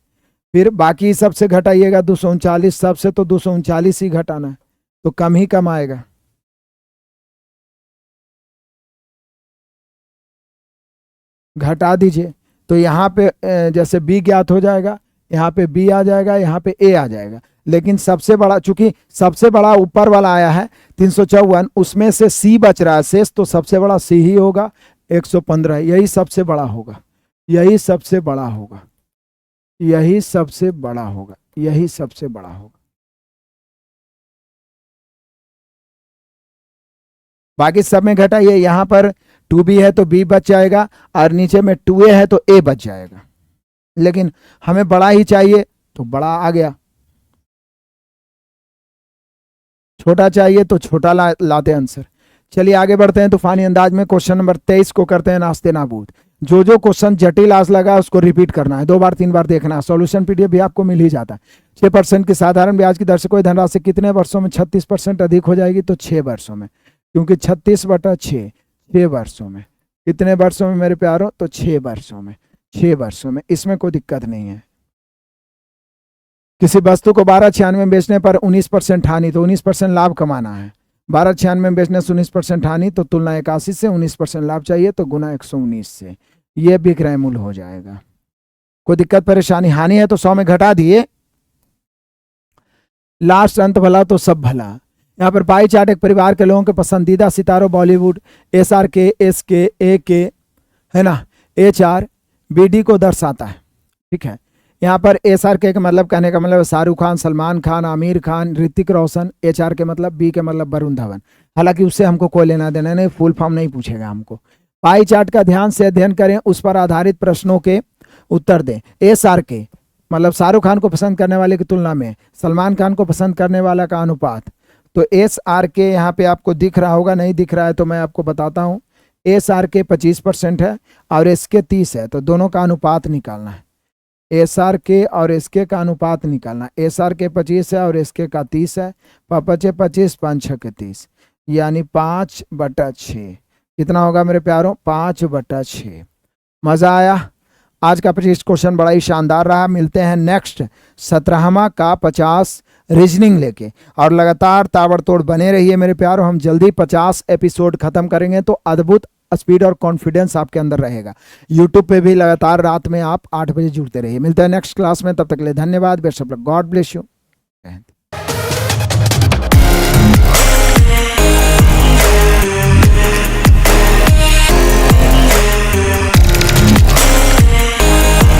Speaker 1: फिर बाकी सबसे घटाइएगा 239 सबसे, तो 239 ही घटाना है तो कम ही कम आएगा। घटा दीजिए तो यहाँ पे जैसे b ज्ञात हो जाएगा, यहाँ पे b आ जाएगा, यहाँ पे a आ जाएगा। लेकिन सबसे बड़ा, चूंकि सबसे बड़ा ऊपर वाला आया है 354, उसमें से c बच रहा है शेष, तो सबसे बड़ा c ही होगा 115। यही सबसे बड़ा होगा, यही सबसे बड़ा होगा, यही सबसे बड़ा होगा, यही सबसे बड़ा होगा। बाकी सब में घटाइए, यहाँ पर 2b है तो b बच जाएगा, और नीचे में 2a है तो a बच जाएगा। लेकिन हमें बड़ा ही चाहिए तो बड़ा आ गया, छोटा चाहिए तो छोटा लाते आंसर। चलिए आगे बढ़ते हैं तूफानी अंदाज में। क्वेश्चन नंबर 23 को करते हैं नास्ते नाबूद। जो जो क्वेश्चन जटिल आज लगा उसको रिपीट करना है, 2 बार 3 बार देखना है। सॉल्यूशन पीडीएफ भी आपको मिल ही जाता है। 6% की साधारण ब्याज की दर से कोई धनराशि कितने वर्षों में 36% अधिक हो जाएगी? तो 6 वर्षों में, क्योंकि 36/6 6 वर्षों में। कितने वर्षों में मेरे प्यारों? तो 6 वर्षों में, 6 वर्षों में, इसमें कोई दिक्कत नहीं है। किसी वस्तु को 1296 में बेचने पर 19% हानि, तो 19% लाभ कमाना है। 1296 में बेचने से 19% हानि, तो तुलना 81 से 19% लाभ चाहिए, तो गुना 119 से ये विक्रय मूल्य हो जाएगा। कोई दिक्कत परेशानी? हानि है तो 100 में घटा दिए, लास्ट अंत भला तो सब भला। यहाँ पर पाई चार्ट एक परिवार के लोगों के पसंदीदा सितारों बॉलीवुड SRK, SK, AK है ना, HR, BD को दर्शाता है। ठीक है, यहाँ पर SRK का मतलब, कहने का मतलब शाहरुख खान, सलमान खान, आमिर खान, ऋतिक रोशन। HR के मतलब, B के मतलब वरुण धवन। हालांकि उससे हमको कोई लेना देना नहीं, फुल फॉर्म नहीं पूछेगा हमको। पाई चार्ट का ध्यान से अध्ययन करें, उस पर आधारित प्रश्नों के उत्तर दें। SRK मतलब शाहरुख खान को पसंद करने वाले की तुलना में सलमान खान को पसंद करने वाला का अनुपात। तो SRK यहाँ पे आपको दिख रहा होगा, नहीं दिख रहा है तो मैं आपको बताता हूँ। SRK 25% है और SK 30 है, तो दोनों का अनुपात निकालना है। SRK और SK का अनुपात निकालना। SRK 25 है और SK का 30 है। 5×5 25, 5×6 30, यानी 5/6। कितना होगा मेरे प्यारों? 5/6। मजा आया? आज का 25 क्वेश्चन बड़ा ही शानदार रहा। मिलते हैं नेक्स्ट 17वां का 50 रीजनिंग लेके, और लगातार ताबड़तोड़ बने रहिए मेरे प्यारों। हम जल्दी 50 एपिसोड खत्म करेंगे, तो अद्भुत स्पीड और कॉन्फिडेंस आपके अंदर रहेगा। यूट्यूब पे भी लगातार रात में आप 8 बजे जुड़ते रहिए। मिलते हैं नेक्स्ट क्लास में, तब तक के लिए धन्यवाद। Best of luck, God bless you.